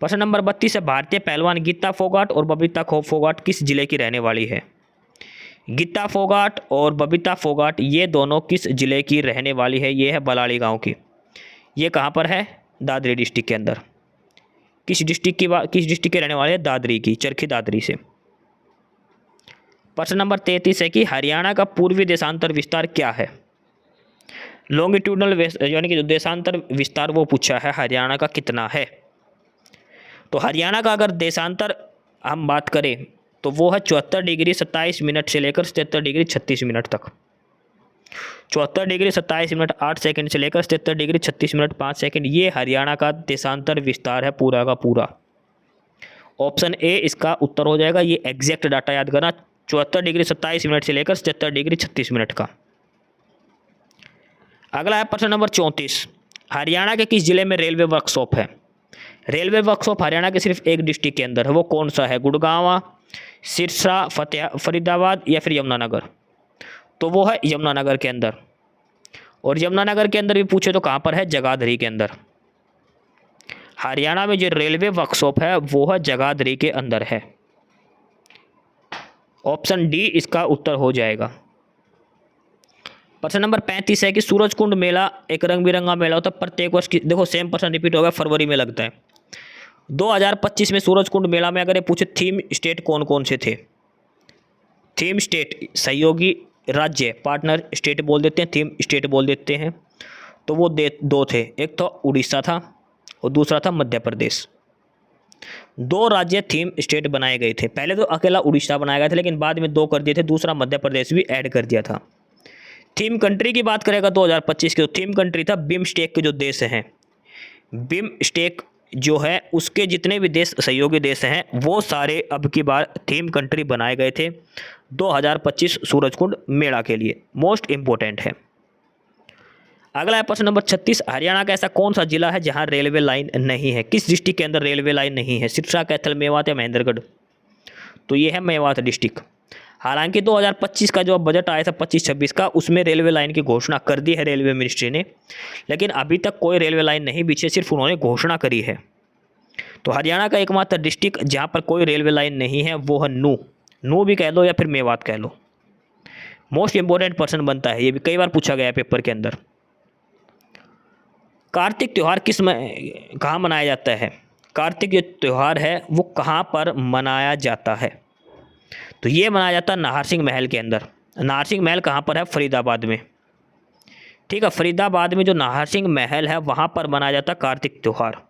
प्रश्न नंबर 32 है भारतीय पहलवान गीता फोगाट और बबीता फोगाट किस जिले की रहने वाली है। गीता फोगाट और बबीता फोगाट ये दोनों किस जिले की रहने वाली है। ये है बलाली गांव की। ये कहाँ पर है, दादरी डिस्ट्रिक्ट के अंदर। किस डिस्ट्रिक्ट के रहने वाले हैं, दादरी की, चरखी दादरी से। प्रश्न नंबर 33 है कि हरियाणा का पूर्वी देशांतर विस्तार क्या है। लॉन्गिट्यूडनल यानी कि जो देशांतर विस्तार वो पूछा है हरियाणा का कितना है। तो हरियाणा का अगर देशांतर हम बात करें तो वो है 74 डिग्री 27 मिनट से लेकर 77 डिग्री 36 मिनट तक। 74 डिग्री 27 मिनट 8 सेकंड से लेकर 77 डिग्री 36 मिनट 5 सेकंड, ये हरियाणा का देशांतर विस्तार है पूरा का पूरा। ऑप्शन ए इसका उत्तर हो जाएगा। ये एग्जैक्ट डाटा याद करना, 74 डिग्री 27 मिनट से लेकर 77 डिग्री 36 मिनट का। अगला है प्रश्न नंबर 34। हरियाणा के किस जिले में रेलवे वर्कशॉप है? रेलवे वर्कशॉप हरियाणा के सिर्फ एक डिस्ट्रिक्ट के अंदर है, वो कौन सा है? गुड़गांव, सिरसा, फरीदाबाद या फिर यमुनानगर? तो वो है यमुनानगर के अंदर। और यमुनानगर के अंदर भी पूछे तो कहाँ पर है? जगाधरी के अंदर। हरियाणा में जो रेलवे वर्कशॉप है वो है जगाधरी के अंदर है। ऑप्शन डी इसका उत्तर हो जाएगा। प्रश्न नंबर 35 है कि सूरजकुंड मेला एक रंग बिरंगा मेला होता है प्रत्येक वर्ष की। देखो सेम प्रश्न रिपीट होगा, फरवरी में लगता है। 2025 में सूरजकुंड मेला में अगर ये पूछे थीम स्टेट कौन कौन से थे? थीम स्टेट सहयोगी राज्य, पार्टनर स्टेट बोल देते हैं, थीम स्टेट बोल देते हैं। तो वो दो थे, एक तो उड़ीसा था और दूसरा था मध्य प्रदेश। 2 राज्य थीम स्टेट बनाए गए थे। पहले तो अकेला उड़ीसा बनाया गया था, लेकिन बाद में 2 कर दिए थे, दूसरा मध्य प्रदेश भी ऐड कर दिया था। थीम कंट्री की बात करेगा 2025 की, तो थीम कंट्री था बिम्स्टेक के जो देश हैं, बिम्स्टेक जो है उसके जितने भी देश सहयोगी देश हैं वो सारे अब की बार थीम कंट्री बनाए गए थे 2025 सूरजकुंड मेला के लिए। मोस्ट इम्पोर्टेंट है। अगला है प्रश्न नंबर 36। हरियाणा का ऐसा कौन सा जिला है जहां रेलवे लाइन नहीं है? किस डिस्ट्रिक्ट के अंदर रेलवे लाइन नहीं है? सिरसा, कैथल, मेवात या महेंद्रगढ़? तो ये है मेवात डिस्ट्रिक्ट। हालांकि 2025 का जो बजट आया था 25-26 का, उसमें रेलवे लाइन की घोषणा कर दी है रेलवे मिनिस्ट्री ने, लेकिन अभी तक कोई रेलवे लाइन नहीं बिछी, सिर्फ उन्होंने घोषणा करी है। तो हरियाणा का एकमात्र डिस्ट्रिक्ट जहाँ पर कोई रेलवे लाइन नहीं है वो है नू भी कह लो या फिर मेवात कह लो। मोस्ट इंपॉर्टेंट पर्सन बनता है, ये भी कई बार पूछा गया है पेपर के अंदर। कार्तिक त्यौहार कहाँ मनाया जाता है? कार्तिक जो त्यौहार है वो कहाँ पर मनाया जाता है? तो ये मनाया जाता है नाहर सिंह महल के अंदर। नाहर सिंह महल कहाँ पर है? फरीदाबाद में। ठीक है, फरीदाबाद में जो नाहर सिंह महल है वहाँ पर मनाया जाता है कार्तिक त्यौहार।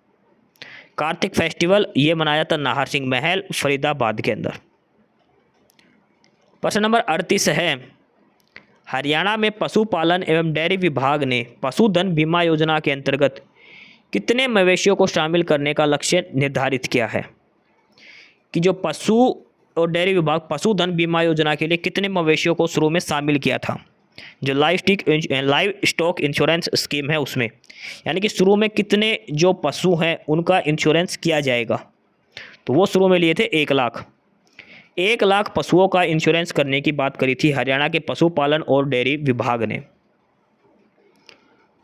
कार्तिक फेस्टिवल ये मनाया जाता है नाहर सिंह महल फरीदाबाद के अंदर। प्रश्न नंबर 38 है, हरियाणा में पशुपालन एवं डेयरी विभाग ने पशुधन बीमा योजना के अंतर्गत कितने मवेशियों को शामिल करने का लक्ष्य निर्धारित किया है? कि जो पशु और डेयरी विभाग पशुधन बीमा योजना के लिए कितने मवेशियों को शुरू में शामिल किया था? जो लाइव स्टॉक इंश्योरेंस स्कीम है उसमें, यानी कि शुरू में कितने जो पशु हैं उनका इंश्योरेंस किया जाएगा, तो वो शुरू में लिए थे 1 लाख। 1 लाख पशुओं का इंश्योरेंस करने की बात करी थी हरियाणा के पशुपालन और डेयरी विभाग ने।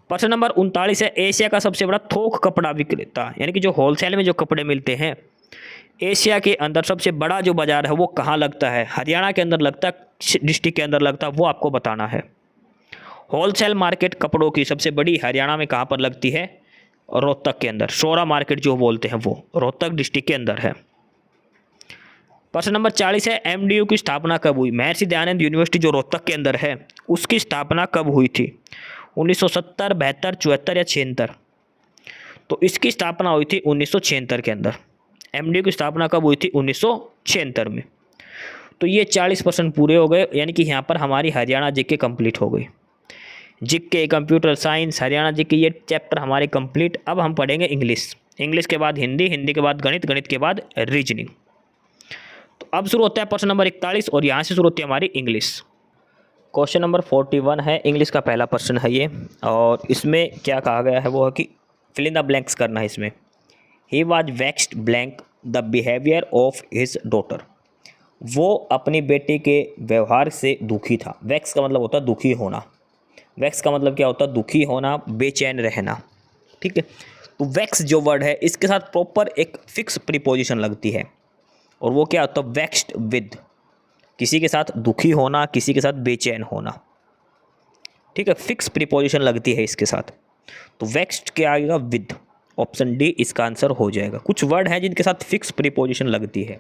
प्रश्न नंबर 39 है, एशिया का सबसे बड़ा थोक कपड़ा विक्रेता, यानी कि जो होलसेल में जो कपड़े मिलते हैं, एशिया के अंदर सबसे बड़ा जो बाजार है वो कहाँ लगता है? हरियाणा के अंदर लगता है, डिस्ट्रिक्ट के अंदर लगता है, वो आपको बताना है। होलसेल मार्केट कपड़ों की सबसे बड़ी हरियाणा में कहाँ पर लगती है? रोहतक के अंदर। शोरा मार्केट जो बोलते हैं वो रोहतक डिस्ट्रिक्ट के अंदर है। प्रश्न नंबर 40 है, एमडीयू की स्थापना कब हुई? महर्षि दयानंद यूनिवर्सिटी जो रोहतक के अंदर है उसकी स्थापना कब हुई थी? 1970, 72, 74 या 76? तो इसकी स्थापना हुई थी 1976 के अंदर। एमडीयू की स्थापना कब हुई थी? 1976 में। तो ये 40% पूरे हो गए, यानी कि यहाँ पर हमारी हरियाणा जीके कंप्लीट हो गई। GK, computer science, Haryana GK, ये चैप्टर हमारे कंप्लीट। अब हम पढ़ेंगे इंग्लिश, इंग्लिश के बाद हिंदी, हिंदी के बाद गणित, गणित के बाद रीजनिंग। तो अब शुरू होता है प्रश्न नंबर 41 और यहाँ से शुरू होती है हमारी इंग्लिश। क्वेश्चन नंबर 41 है, इंग्लिश का पहला प्रश्न है ये, और इसमें क्या कहा गया है वो है कि फिल इन द ब्लैंक्स करना है इसमें। He was vexed blank the behaviour of his daughter. वो अपनी बेटी के व्यवहार से दुखी था। वैक्स का मतलब होता है दुखी होना। वैक्स का मतलब क्या होता है? दुखी होना, बेचैन रहना। ठीक है, तो वैक्स जो वर्ड है इसके साथ प्रॉपर एक फिक्स प्रीपोजिशन लगती है, और वो क्या होता है? Vaxxed with. किसी के साथ दुखी होना, किसी के साथ बेचैन होना। ठीक है, फिक्स प्रीपोजिशन लगती है इसके साथ। तो वैक्स्ड क्या आएगा? विद। ऑप्शन डी इसका आंसर हो जाएगा। कुछ वर्ड हैं जिनके साथ फिक्स प्रीपोजिशन लगती है,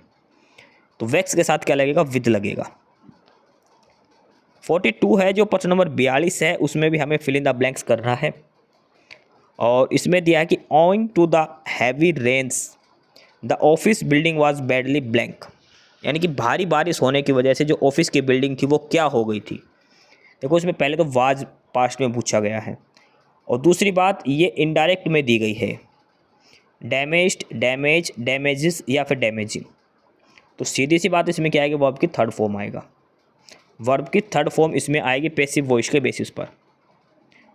तो वैक्स के साथ क्या लगेगा? विद लगेगा। 42 है जो प्रश्न नंबर 42 है, उसमें भी हमें फिल इन द ब्लैंक्स करना है, और इसमें दिया है कि owing to the heavy rains the office building was badly blank, यानी कि भारी बारिश होने की वजह से जो ऑफिस की बिल्डिंग थी वो क्या हो गई थी? देखो इसमें पहले तो वाज पास्ट में पूछा गया है, और दूसरी बात ये इनडायरेक्ट में दी गई है, डैमेज्ड, डैमेज, डैमेजेस या फिर डैमेजिंग। तो सीधी सी बात इसमें क्या आएगी, वर्ब की थर्ड फॉर्म आएगा। वर्ब की थर्ड फॉर्म इसमें आएगी पैसिव वॉइस के बेसिस पर।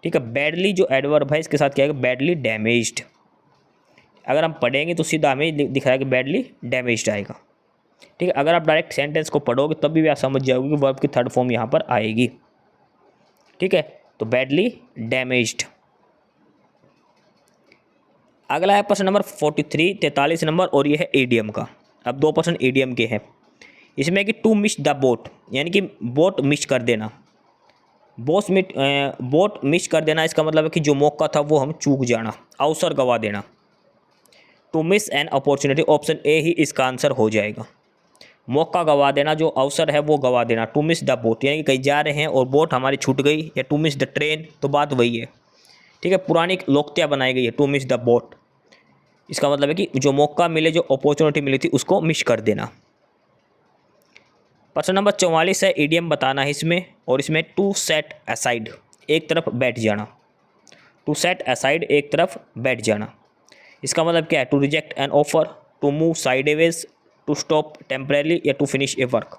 ठीक है, बैडली जो एडवर्ब है इसके साथ क्या आएगा, बैडली डैमेज्ड। अगर हम पढ़ेंगे तो सीधा हमें दिख रहा है कि बैडली डैमेज्ड आएगा। ठीक है, अगर आप डायरेक्ट सेंटेंस को पढ़ोगे तब भी आप समझ जाओगे कि वर्ब की थर्ड फॉर्म यहाँ पर आएगी। ठीक है, तो बैडली डैमेज्ड। अगला है प्रश्न नंबर 43, 43 नंबर, और ये है ईडियम का। अब 2 प्रश्न ईडियम के हैं। इसमें कि टू मिस द बोट, यानी कि बोट मिस कर देना। बोट मिस कर देना इसका मतलब है कि जो मौका था वो हम चूक जाना, अवसर गवा देना। To miss an opportunity, option A ही इसका आंसर हो जाएगा। मौका गवा देना, जो अवसर है वो गवा देना। टू मिस द बोट यानी कि कहीं जा रहे हैं और बोट हमारी छूट गई, या टू मिस द ट्रेन, तो बात वही है। ठीक है, पुरानी लोकतिया बनाई गई है, टू मिस द बोट। इसका मतलब है कि जो मौका मिले, जो अपॉर्चुनिटी मिली थी उसको मिस कर देना। प्रश्न नंबर 44 है, ईडियम बताना है इसमें, और इसमें टू सेट असाइड, एक तरफ बैठ जाना। टू सेट असाइड, एक तरफ बैठ जाना। इसका मतलब क्या है, to reject an offer, to move sideways, to stop temporarily, या टू फिनिश ए वर्क।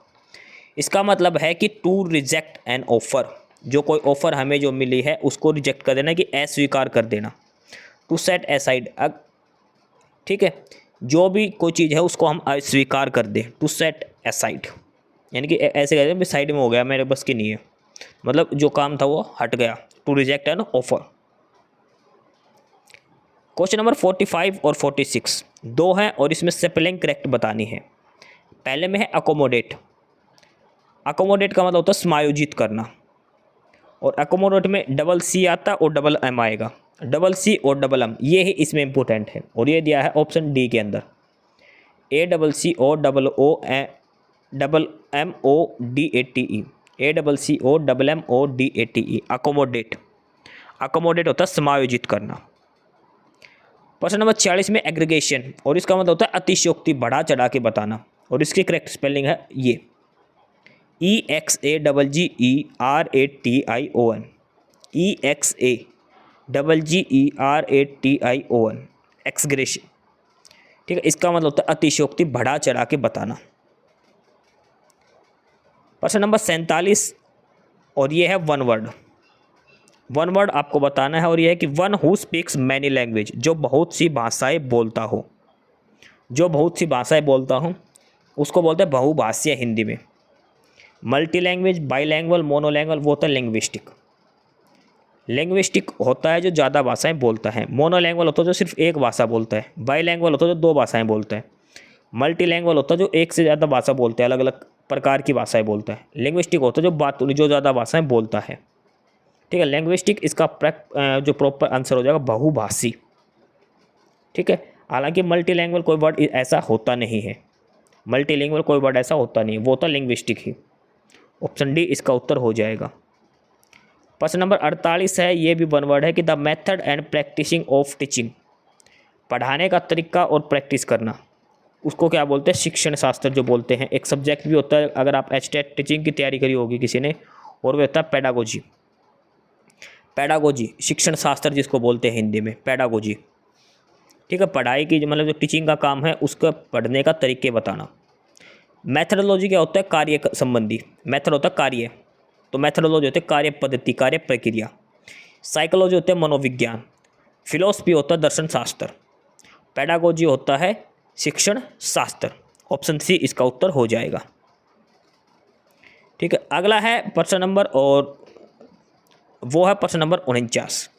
इसका मतलब है कि टू रिजेक्ट एन ऑफर, जो कोई ऑफर हमें जो मिली है उसको रिजेक्ट कर देना, कि अस्वीकार कर देना। टू सेट असाइड, ठीक है, जो भी कोई चीज़ है उसको हम अस्वीकार कर दें, टू सेट असाइड, यानी कि ऐसे कहते हैं साइड में हो गया, मेरे बस की नहीं है, मतलब जो काम था वो हट गया। To reject an offer. Question number 45 और 46 दो हैं, और इसमें स्पेलिंग करेक्ट बतानी है। पहले में है अकोमोडेट। अकोमोडेट का मतलब होता है समायोजित करना, और अकोमोडेट में डबल सी आता है और डबल एम आएगा। डबल सी और डबल एम ये ही इसमें इंपॉर्टेंट है, और ये दिया है ऑप्शन डी के अंदर, A double C O double O double M O D A T E, A double C O double M O D A T E, accommodate. Accommodate होता है समायोजित करना। प्रश्न नंबर 46 में एग्रीगेशन, और इसका मतलब होता है अतिशयोक्ति, बढ़ा चढ़ा के बताना, और इसकी करेक्ट स्पेलिंग है ये EXAGGERATION, EXAGGERATION, एक्सग्रेशन। ठीक है, इसका मतलब होता है अतिशयोक्ति, बढ़ा चढ़ा के बताना। प्रश्न नंबर 47, और ये है वन वर्ड। वन वर्ड आपको बताना है, और ये है कि one who speaks many language, जो बहुत सी भाषाएं बोलता हो। जो बहुत सी भाषाएं बोलता हूँ उसको बोलते हैं बहुभाषीय हिंदी में। मल्टी लैंग्वेज, बाई लैंग्वल, मोनोलैंग्वल, वो होता है लिंग्विस्टिक। लिंग्विस्टिक होता है जो ज़्यादा भाषाएं बोलता है। मोनोलैंग्वल होता है जो सिर्फ एक भाषा बोलता है। बाई लैंग्वल होता है जो 2 भाषाएं बोलता है। मल्टी लैंग्वल होता है जो एक से ज़्यादा भाषा बोलते हैं, अलग अलग प्रकार की भाषाएं बोलता है। लिंग्विस्टिक होता है जो ज़्यादा भाषाएं बोलता है। ठीक है, लिंग्विस्टिक इसका जो प्रॉपर आंसर हो जाएगा बहुभाषी। ठीक है, हालांकि मल्टी लैंग्वल कोई वर्ड ऐसा होता नहीं है, मल्टी लैंग्वल कोई वर्ड ऐसा होता नहीं है, वो तो लिंग्विस्टिक ही। ऑप्शन डी इसका उत्तर हो जाएगा। प्रश्न नंबर 48 है, ये भी वन वर्ड है, कि the method and practising of teaching, पढ़ाने का तरीका और प्रैक्टिस करना, उसको क्या बोलते हैं, शिक्षण शास्त्र जो बोलते हैं। एक सब्जेक्ट भी होता है, अगर आप एचटेट टीचिंग की तैयारी करी होगी किसी ने, और वो होता है पेडागोजी। पेडागोजी शिक्षण शास्त्र जिसको बोलते हैं हिंदी में, पेडागोजी। ठीक है, पढ़ाई की मतलब जो टीचिंग का काम है उसका पढ़ने का तरीके बताना। मैथडोलॉजी क्या होता है, कार्य संबंधी। मेथड होता है कार्य, तो मैथडोलॉजी होता है कार्य पद्धति, कार्य प्रक्रिया। साइकोलॉजी होता है मनोविज्ञान। फिलोसफी होता है दर्शन शास्त्र। पेडागोजी होता है शिक्षण शास्त्र। ऑप्शन सी इसका उत्तर हो जाएगा। ठीक है, अगला है प्रश्न नंबर, और वो है प्रश्न नंबर 49।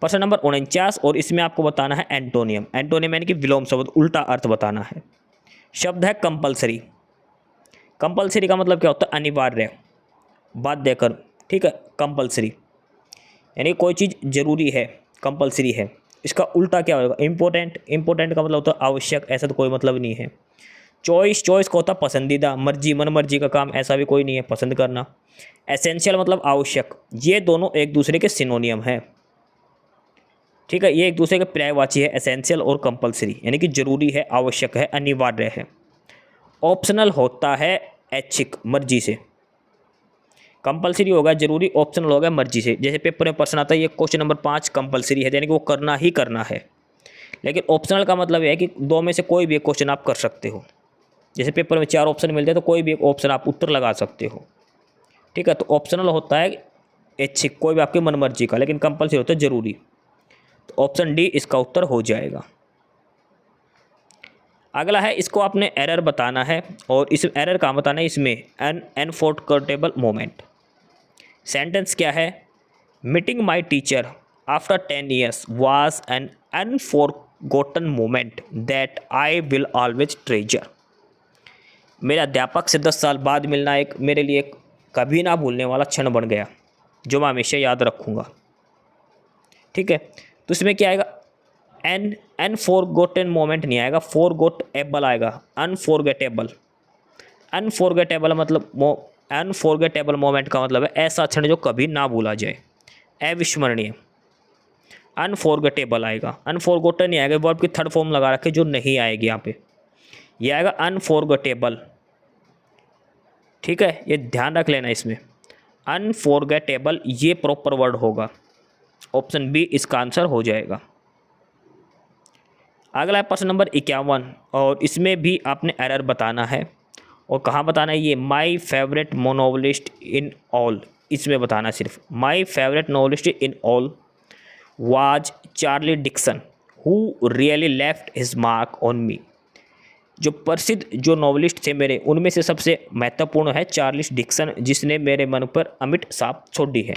प्रश्न नंबर 49, और इसमें आपको बताना है एंटोनियम। एंटोनियम यानी कि विलोम शब्द, उल्टा अर्थ बताना है। शब्द है कंपलसरी। कंपलसरी का मतलब क्या होता है, अनिवार्य, बाध्य कर। ठीक है, कंपलसरी यानी कोई चीज़ जरूरी है, कंपलसरी है। इसका उल्टा क्या होगा, इम्पोर्टेंट। इम्पोर्टेंट का मतलब होता है आवश्यक, ऐसा तो कोई मतलब नहीं है। चॉइस, चॉइस का होता है पसंदीदा, मर्जी, मन मर्जी का काम, ऐसा भी कोई नहीं है, पसंद करना। एसेंशियल मतलब आवश्यक। ये दोनों एक दूसरे के सिनोनियम हैं। ठीक है, ये एक दूसरे के पर्यायवाची है, एसेंशियल और कंपलसरी, यानी कि जरूरी है, आवश्यक है, अनिवार्य है। ऑप्शनल होता है ऐच्छिक, मर्जी से। कंपलसरी होगा, जरूरी, ऑप्शनल होगा मर्जी से। जैसे पेपर में प्रश्न आता है ये क्वेश्चन नंबर 5 कंपलसरी है, यानी कि वो करना ही करना है। लेकिन ऑप्शनल का मतलब है कि दो में से कोई भी एक क्वेश्चन आप कर सकते हो। जैसे पेपर में 4 ऑप्शन मिलते हैं तो कोई भी एक ऑप्शन आप उत्तर लगा सकते हो, ठीक है। तो ऑप्शनल होता है ऐच्छिक, कोई भी आपकी मन मर्जी का, लेकिन कंपलसरी होता है जरूरी। तो ऑप्शन डी इसका उत्तर हो जाएगा। अगला है, इसको आपने एरर बताना है और इस एरर का बताना है इसमें एन अनफॉरगेटेबल मोमेंट। सेंटेंस क्या है? Meeting my teacher after 10 years was an unforgotten moment that I will always treasure. मेरे अध्यापक से 10 साल बाद मिलना एक मेरे लिए एक कभी ना भूलने वाला क्षण बन गया, जो मैं हमेशा याद रखूँगा, ठीक है। तो इसमें क्या आएगा? एन अनफॉरगॉटन मोमेंट नहीं आएगा, फॉरगॉटेबल आएगा, अनफॉरगेटेबल। अनफॉरगेटेबल मतलब अनफॉरगेटेबल मोमेंट का मतलब है ऐसा क्षण जो कभी ना भूला जाए, अविस्मरणीय। अनफॉरगेटेबल आएगा, अनफॉरगॉटन नहीं आएगा, वर्ब की थर्ड फॉर्म लगा रखे जो नहीं आएगी यहाँ पे, ये आएगा अनफॉरगेटेबल, ठीक है। ये ध्यान रख लेना, इसमें अनफॉरगेटेबल ये प्रॉपर वर्ड होगा। ऑप्शन बी इसका आंसर हो जाएगा। अगला है प्रश्न नंबर 51 और इसमें भी आपने एरर बताना है। और कहाँ बताना है? ये my favourite novelist in all, इसमें बताना सिर्फ my favourite novelist in all was Charlie Dixon who really left his mark on me. जो प्रसिद्ध जो नॉवेलिस्ट थे मेरे, उनमें से सबसे महत्वपूर्ण है चार्लिस डिक्सन, जिसने मेरे मन पर अमिट छाप छोड़ी है।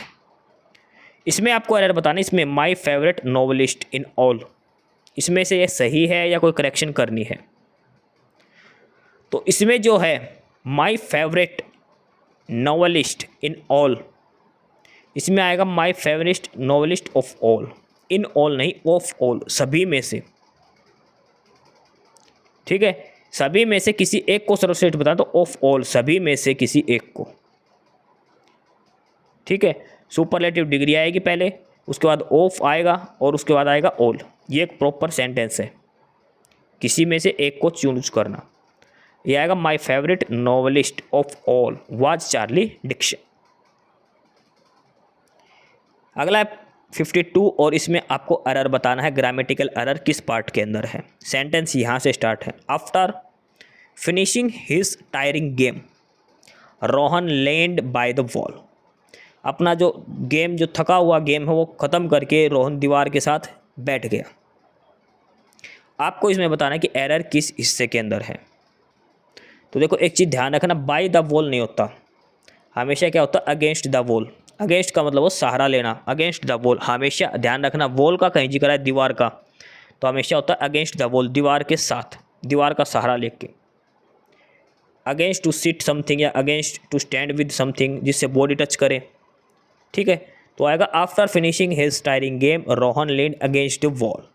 इसमें आपको एरर बताना है, इसमें माई फेवरेट नॉवेलिस्ट इन ऑल, इसमें से ये सही है या कोई करेक्शन करनी है। तो इसमें जो है माई फेवरेट नॉवेलिस्ट इन ऑल, इसमें आएगा my favourite novelist of all, in all नहीं, ऑफ ऑल, सभी में से, ठीक है। सभी में से किसी एक को सर्वश्रेष्ठ बताना, तो ऑफ ऑल, सभी में से किसी एक को, ठीक है। सुपरलेटिव डिग्री आएगी पहले, उसके बाद ऑफ आएगा और उसके बाद आएगा ऑल। ये एक प्रॉपर सेंटेंस है, किसी में से एक को चूज करना। ये आएगा my favourite novelist of all was Charlie Dixon. अगला है 52 और इसमें आपको एरर बताना है, ग्रामेटिकल एरर किस पार्ट के अंदर है। सेंटेंस यहाँ से स्टार्ट है, after finishing his tiring game Rohan land bye the wall. अपना जो गेम, जो थका हुआ गेम है, वो ख़त्म करके रोहन दीवार के साथ बैठ गया। आपको इसमें बताना है कि एरर किस हिस्से के अंदर है। तो देखो एक चीज़ ध्यान रखना, बाय द वॉल नहीं होता, हमेशा क्या होता? Against the wall. अगेंस्ट का मतलब वो सहारा लेना, अगेंस्ट द वॉल, हमेशा ध्यान रखना। वॉल का कहीं जिक्र है दीवार का, तो हमेशा होता है अगेंस्ट द वॉल, दीवार के साथ, दीवार का सहारा लेके। अगेंस्ट टू सिट समथिंग या against to stand with something, जिससे बॉडी टच करे, ठीक है। तो आएगा after finishing his tiring game Rohan lean against the wall.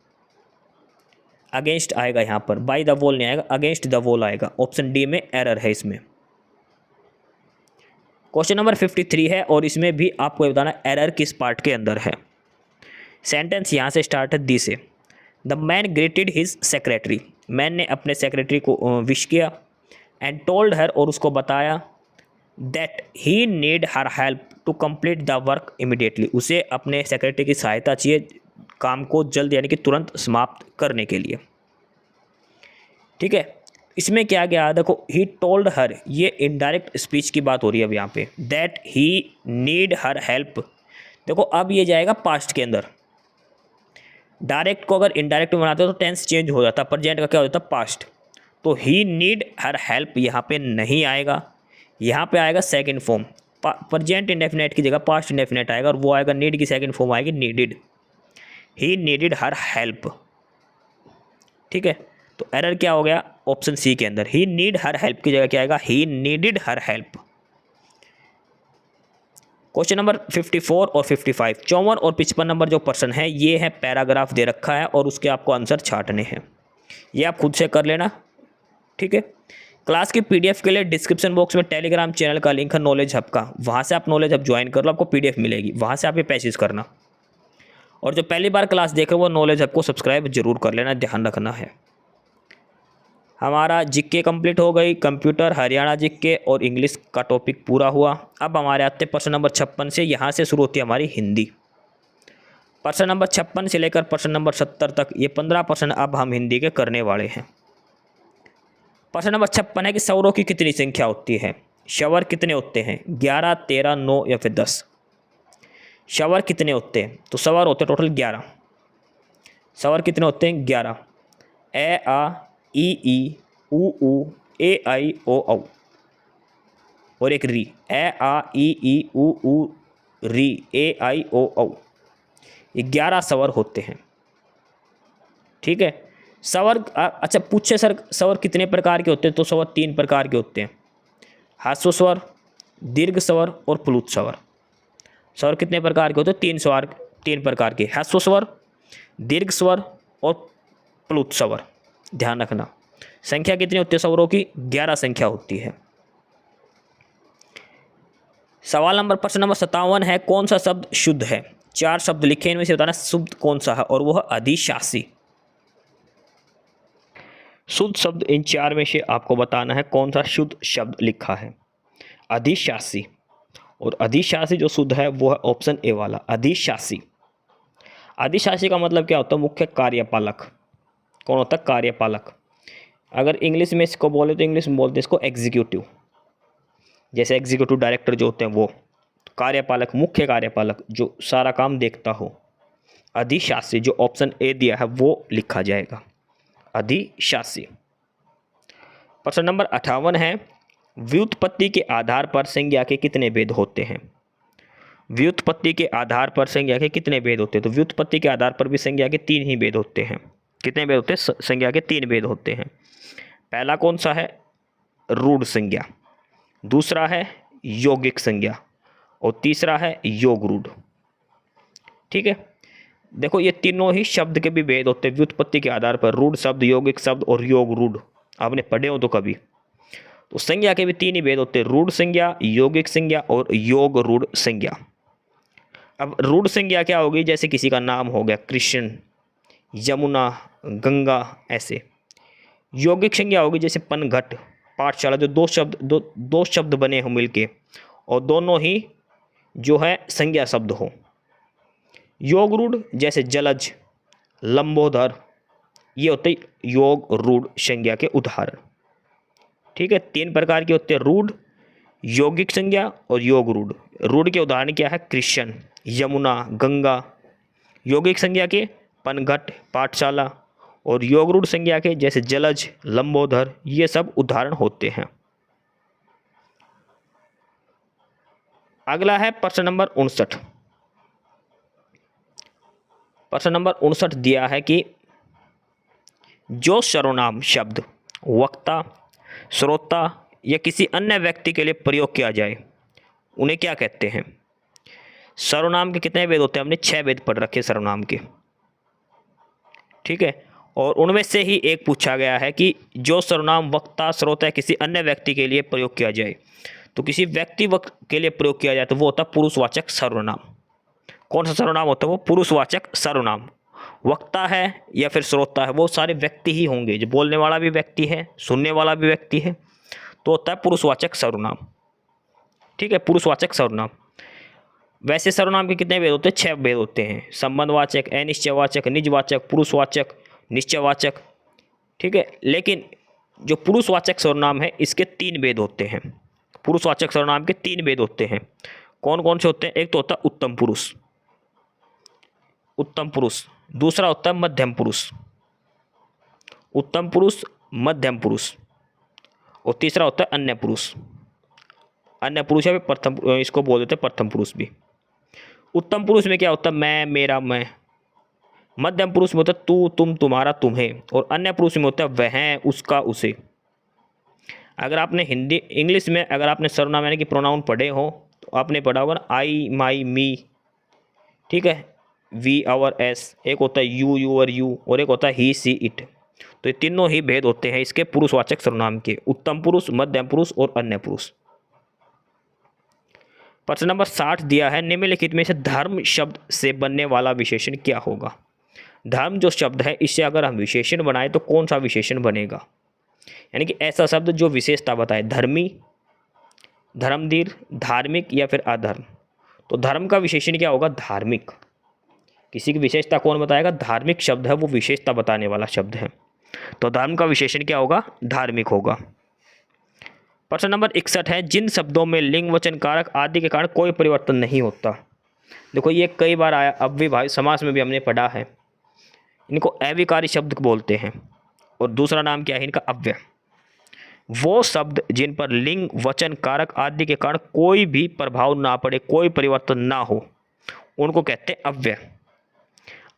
Against आएगा यहाँ पर, बाय द वॉल नहीं आएगा, अगेंस्ट द वॉल आएगा। ऑप्शन डी में एरर है इसमें। क्वेश्चन नंबर 53 है और इसमें भी आपको बताना एरर किस पार्ट के अंदर है। सेंटेंस यहाँ से स्टार्ट है दी से, the man greeted his secretary. Man ने अपने सेक्रेटरी को विश किया, एंड टोल्ड हर, और उसको बताया, that he need her help to complete the work immediately. उसे अपने सेक्रेटरी की सहायता चाहिए काम को जल्द यानी कि तुरंत समाप्त करने के लिए, ठीक है। इसमें क्या गया? देखो ही टोल्ड हर, ये इनडायरेक्ट स्पीच की बात हो रही है अब यहाँ पे, that he need her help. देखो अब ये जाएगा पास्ट के अंदर। डायरेक्ट को अगर इनडायरेक्ट में बनाते हो तो टेंस चेंज हो जाता, प्रेजेंट का क्या हो जाता? पास्ट। तो ही नीड हर हेल्प यहाँ पे नहीं आएगा, यहाँ पे आएगा सेकंड फॉर्म, प्रेजेंट इंडेफिनेट की जगह पास्ट इंडेफिनेट आएगा और वो आएगा नीड की सेकंड फॉर्म आएगी नीडिड। ही नीडिड हर हेल्प, ठीक है। तो एरर क्या हो गया? ऑप्शन सी के अंदर, ही नीड हर हेल्प की जगह क्या आएगा? He needed her help. Question number 54 और 55, 54 और 55 नंबर जो प्रश्न है, ये है पैराग्राफ दे रखा है और उसके आपको आंसर छाटने हैं। ये आप खुद से कर लेना, ठीक है। क्लास की पीडीएफ के लिए डिस्क्रिप्शन बॉक्स में टेलीग्राम चैनल का लिंक है नॉलेज हब का, वहाँ से आप नॉलेज हब ज्वाइन कर लो, आपको पीडीएफ मिलेगी, वहाँ से आप ये पैसेज करना। और जो पहली बार क्लास देख रहे हो वो नॉलेज हब को सब्सक्राइब जरूर कर लेना, ध्यान रखना है। हमारा जीके कंप्लीट हो गई, कंप्यूटर, हरियाणा जीके और इंग्लिश का टॉपिक पूरा हुआ। अब हमारे आते हैं प्रश्न नंबर 56 से। यहाँ से शुरू होती है हमारी हिंदी। प्रश्न नंबर 56 से लेकर प्रश्न नंबर 70 तक ये 15 प्रश्न अब हम हिंदी के करने वाले हैं। प्रश्न नंबर 56 है कि स्वरों की कितनी संख्या होती है। स्वर कितने होते हैं, 11, 13, 9 या फिर 10। स्वर कितने होते हैं, तो स्वर होते हैं टोटल 11। स्वर कितने होते हैं, 11। ए, आ, ई, ऊ, ए, आई, ओ, औ और एक री। ए, आ, ई, ऊ, री, ए, आई, ओ, औ। ये 11 स्वर होते हैं। ठीक है। स्वर अच्छा पूछे सर स्वर कितने प्रकार के होते हैं, तो स्वर 3 प्रकार के होते हैं। ह्रस्व स्वर, दीर्घ स्वर और प्लुत स्वर। स्वर कितने प्रकार के होते हैं, 3 स्वर, 3 प्रकार के। ह्रस्व स्वर, दीर्घ स्वर और प्लुत स्वर। ध्यान रखना। संख्या कितनी होती है स्वरों की, 11 संख्या होती है। सवाल नंबर प्रश्न नंबर 57 है, कौन सा शब्द शुद्ध है। 4 शब्द लिखे, इनमें से बताना शुद्ध कौन सा है, और वह अधिशासी। शुद्ध शब्द इन 4 में से आपको बताना है कौन सा शुद्ध शब्द लिखा है। अधिशासी, और अधिशासी जो शुद्ध है वो है ऑप्शन ए वाला, अधिशासी। अधिशासी का मतलब क्या होता है, मुख्य कार्यपालक। कौन होता है, कार्यपालक। अगर इंग्लिश में इसको बोले तो इंग्लिश में बोलते हैं इसको एग्जीक्यूटिव। जैसे एग्जीक्यूटिव डायरेक्टर जो होते हैं वो कार्यपालक, मुख्य कार्यपालक जो सारा काम देखता हो। अधिशासी जो ऑप्शन ए दिया है वो लिखा जाएगा, अधिशासी। प्रश्न नंबर 58 है, व्युत्पत्ति के आधार पर संज्ञा के कितने भेद होते हैं। व्युत्पत्ति के आधार पर संज्ञा के कितने भेद होते हैं, तो व्युत्पत्ति के आधार पर भी संज्ञा के 3 ही भेद होते हैं। कितने भेद होते हैं, संज्ञा के 3 भेद होते हैं। पहला कौन सा है, रूढ़ संज्ञा। दूसरा है यौगिक संज्ञा और तीसरा है योग रूढ़। ठीक है। देखो ये तीनों ही शब्द के भी भेद होते हैं व्युत्पत्ति के आधार पर, रूढ़ शब्द, यौगिक शब्द और योग रूढ़। आपने पढ़े हो तो कभी। तो संज्ञा के भी 3 ही भेद होते हैं, रूढ़ संज्ञा, यौगिक संज्ञा और योग रूढ़ संज्ञा। अब रूढ़ संज्ञा क्या होगी, जैसे किसी का नाम हो गया कृष्ण, यमुना, गंगा, ऐसे। यौगिक संज्ञा होगी जैसे पनघट, पाठशाला, जो दो शब्द बने हो मिलके और दोनों ही जो है संज्ञा शब्द हो। योग रूढ़ जैसे जलज, लंबोदर, ये होते योग रूढ़ संज्ञा के उदाहरण। ठीक है। 3 प्रकार के होते हैं, रूढ़, यौगिक संज्ञा और योग रूढ़। रूढ़ के उदाहरण क्या है, कृष्ण, यमुना, गंगा। यौगिक संज्ञा के पनघट, पाठशाला और योग रूढ़ संज्ञा के जैसे जलज, लंबोदर, ये सब उदाहरण होते हैं। अगला है प्रश्न नंबर 59। प्रश्न नंबर 59 दिया है कि जो सर्वनाम शब्द वक्ता, श्रोता या किसी अन्य व्यक्ति के लिए प्रयोग किया जाए उन्हें क्या कहते हैं। सर्वनाम के कितने भेद होते हैं, हमने 6 भेद पढ़ रखे सर्वनाम के। ठीक है। और उनमें से ही एक पूछा गया है कि जो सर्वनाम वक्ता, श्रोता या किसी अन्य व्यक्ति के लिए प्रयोग किया जाए, तो किसी व्यक्ति के लिए प्रयोग किया जाए तो वो होता है पुरुषवाचक सर्वनाम। कौन सा सर्वनाम होता है, वो पुरुषवाचक सर्वनाम। वक्ता है या फिर श्रोता है, वो सारे व्यक्ति ही होंगे, जो बोलने वाला भी व्यक्ति है, सुनने वाला भी व्यक्ति है, तो होता है पुरुषवाचक सर्वनाम। ठीक है, पुरुषवाचक सर्वनाम। वैसे सर्वनाम के कितने भेद होते हैं, 6 भेद होते हैं। संबंधवाचक, अनिश्चयवाचक, निजवाचक, पुरुषवाचक, निश्चयवाचक। ठीक है। लेकिन जो पुरुषवाचक सर्वनाम है इसके 3 भेद होते हैं। पुरुषवाचक सर्वनाम के 3 भेद होते हैं। कौन कौन से होते हैं, एक तो होता है उत्तम पुरुष, उत्तम पुरुष। दूसरा होता है मध्यम पुरुष, उत्तम पुरुष, मध्यम पुरुष। और तीसरा होता है अन्य पुरुष। अन्य पुरुष है प्रथम, इसको बोल देते हैं प्रथम पुरुष भी। उत्तम पुरुष में क्या होता है, मैं, मेरा, मैं। मध्यम पुरुष में होता है तू, तुम, तुम्हारा, तुम्हें। और अन्य पुरुष में होता है वह, उसका, उसे। अगर आपने हिंदी इंग्लिश में अगर आपने सर्वनाम यानी कि प्रोनाउन पढ़े हो तो आपने पढ़ा होगा ना, आई, माई, मी। ठीक है। We, our, us. एक होता है यू, यूअर, यू। और एक होता है ही, सी, इट। तो ये तीनों ही भेद होते हैं इसके पुरुषवाचक सर्वनाम के, उत्तम पुरुष, मध्यम पुरुष और अन्य पुरुष। प्रश्न नंबर 60 दिया है, निम्नलिखित में से धर्म शब्द से बनने वाला विशेषण क्या होगा। धर्म जो शब्द है इससे अगर हम विशेषण बनाए तो कौन सा विशेषण बनेगा। यानी कि ऐसा शब्द जो विशेषता बताए, धर्मी, धर्मधीर, धार्मिक या फिर अधर्म। तो धर्म का विशेषण क्या होगा? धार्मिक। किसी की विशेषता कौन बताएगा? धार्मिक शब्द है, वो विशेषता बताने वाला शब्द है। तो धर्म का विशेषण क्या होगा? धार्मिक होगा। प्रश्न नंबर 61 है, जिन शब्दों में लिंग, वचन, कारक आदि के कारण कोई परिवर्तन नहीं होता। देखो ये कई बार आया, अब भी भाई समास में भी हमने पढ़ा है। इनको अविकारी शब्द बोलते हैं और दूसरा नाम क्या है इनका? अव्यय। वो शब्द जिन पर लिंग, वचन, कारक आदि के कारण कोई भी प्रभाव ना पड़े, कोई परिवर्तन ना हो, उनको कहते हैं अव्यय।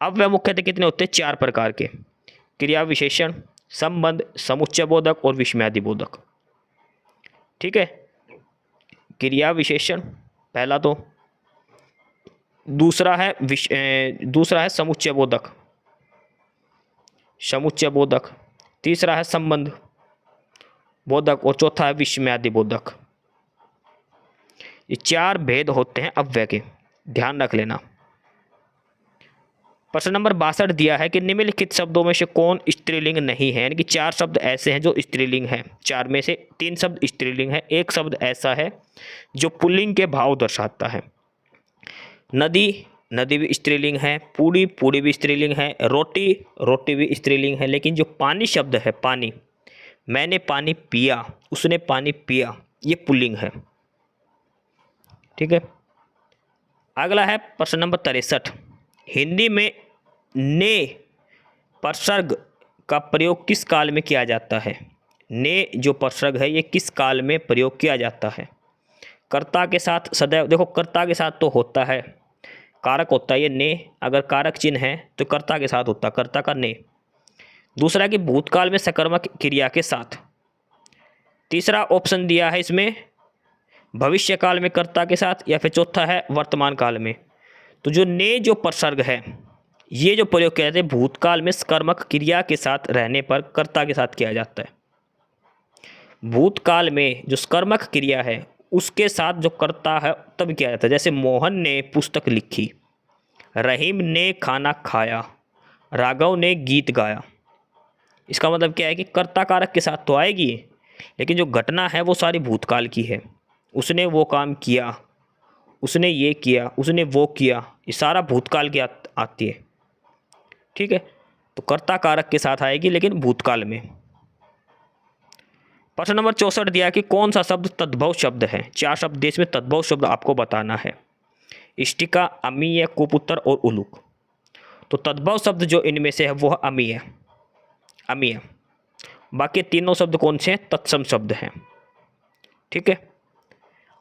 अव्यय मुख्यतः कितने होते हैं? 4 प्रकार के: क्रिया विशेषण, संबंध, समुच्चय बोधक और विस्मयादि बोधक। ठीक है, क्रिया विशेषण पहला, तो दूसरा है समुच्चय बोधक, समुच्चय बोधक, तीसरा है संबंध बोधक और चौथा है विस्मयादि बोधक। ये 4 भेद होते हैं अव्यय के, ध्यान रख लेना। प्रश्न नंबर 62 दिया है कि निम्नलिखित शब्दों में से कौन स्त्रीलिंग नहीं है। यानी कि 4 शब्द ऐसे हैं जो स्त्रीलिंग है, 4 में से 3 शब्द स्त्रीलिंग है, एक शब्द ऐसा है जो पुल्लिंग के भाव दर्शाता है। नदी, नदी भी स्त्रीलिंग है, पूड़ी, पूड़ी भी स्त्रीलिंग है, रोटी, रोटी भी स्त्रीलिंग है। लेकिन जो पानी शब्द है, पानी, मैंने पानी पिया, उसने पानी पिया, ये पुल्लिंग है। ठीक है, अगला है प्रश्न नंबर 63। हिंदी में ने प्रसर्ग का प्रयोग किस काल में किया जाता है? ने जो प्रसर्ग है ये किस काल में प्रयोग किया जाता है? कर्ता के साथ सदैव, देखो कर्ता के साथ तो होता है, कारक होता है ये ने, अगर कारक चिन्ह है तो कर्ता के साथ होता है, कर्ता का ने। दूसरा कि भूतकाल में सकर्मक क्रिया के साथ। तीसरा ऑप्शन दिया है इसमें भविष्य काल में कर्ता के साथ, या फिर चौथा है वर्तमान काल में। तो जो ने जो प्रसर्ग है ये जो प्रयोग किया जाता है भूतकाल में कर्मक क्रिया के साथ रहने पर कर्ता के साथ किया जाता है। भूतकाल में जो कर्मक क्रिया है उसके साथ जो कर्ता है तब किया जाता है। जैसे मोहन ने पुस्तक लिखी, रहीम ने खाना खाया, राघव ने गीत गाया। इसका मतलब क्या है कि कर्ता कारक के साथ तो आएगी, लेकिन जो घटना है वो सारी भूतकाल की है। उसने वो काम किया, उसने ये किया, उसने वो किया, ये सारा भूतकाल की आती है। ठीक है, तो कर्ता कारक के साथ आएगी लेकिन भूतकाल में। प्रश्न नंबर 64 दिया कि कौन सा शब्द तद्भव शब्द है? 4 शब्द देश में तद्भव शब्द आपको बताना है। इष्टिका, अमीय, कुपुत्र और उलूक। तो तद्भव शब्द जो इनमें से है वो है अमीय, अमीय। बाकी तीनों शब्द कौन से हैं? तत्सम शब्द हैं। ठीक है,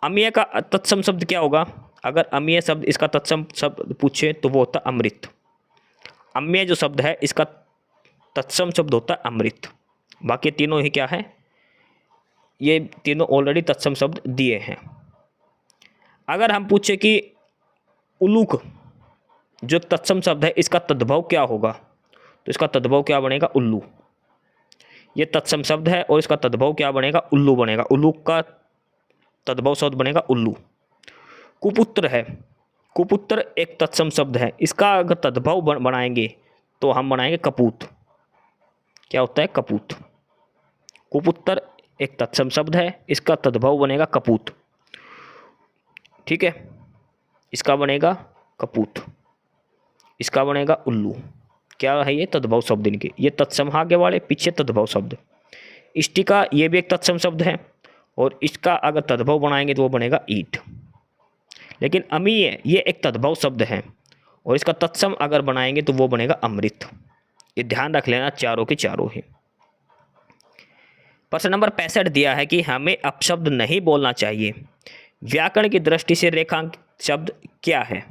अमीय का तत्सम शब्द क्या होगा? अगर अमीय शब्द इसका तत्सम शब्द पूछे तो वो होता अमृत। अम्य जो शब्द है इसका तत्सम शब्द होता है अमृत। बाकी तीनों ही क्या है? ये तीनों ऑलरेडी तत्सम शब्द दिए हैं। अगर हम पूछे कि उलूक जो तत्सम शब्द है इसका तद्भव क्या होगा, तो इसका तद्भव क्या बनेगा? उल्लू। ये तत्सम शब्द है और इसका तद्भव क्या बनेगा? उल्लू बनेगा। उलूक का तद्भव शब्द बनेगा उल्लू। कुपुत्र है, कुपुत्र एक तत्सम शब्द है, इसका अगर तद्भव बनाएंगे तो हम बनाएंगे कपूत। क्या होता है? कपूत। कुपुत्र एक तत्सम शब्द है, इसका तद्भव बनेगा कपूत। ठीक है, इसका बनेगा कपूत, इसका बनेगा उल्लू। क्या है ये? तद्भव शब्द इनके। ये तत्सम आगे वाले, पीछे तद्भव शब्द। इष्टिका ये भी एक तत्सम शब्द है और इसका अगर तद्भव बनाएंगे तो वो बनेगा ईट। लेकिन अमीय ये एक तद्भव शब्द है और इसका तत्सम अगर बनाएंगे तो वो बनेगा अमृत। ये ध्यान रख लेना, चारों के चारों ही। प्रश्न नंबर 65 दिया है कि हमें अपशब्द नहीं बोलना चाहिए। व्याकरण की दृष्टि से रेखांकित शब्द क्या है?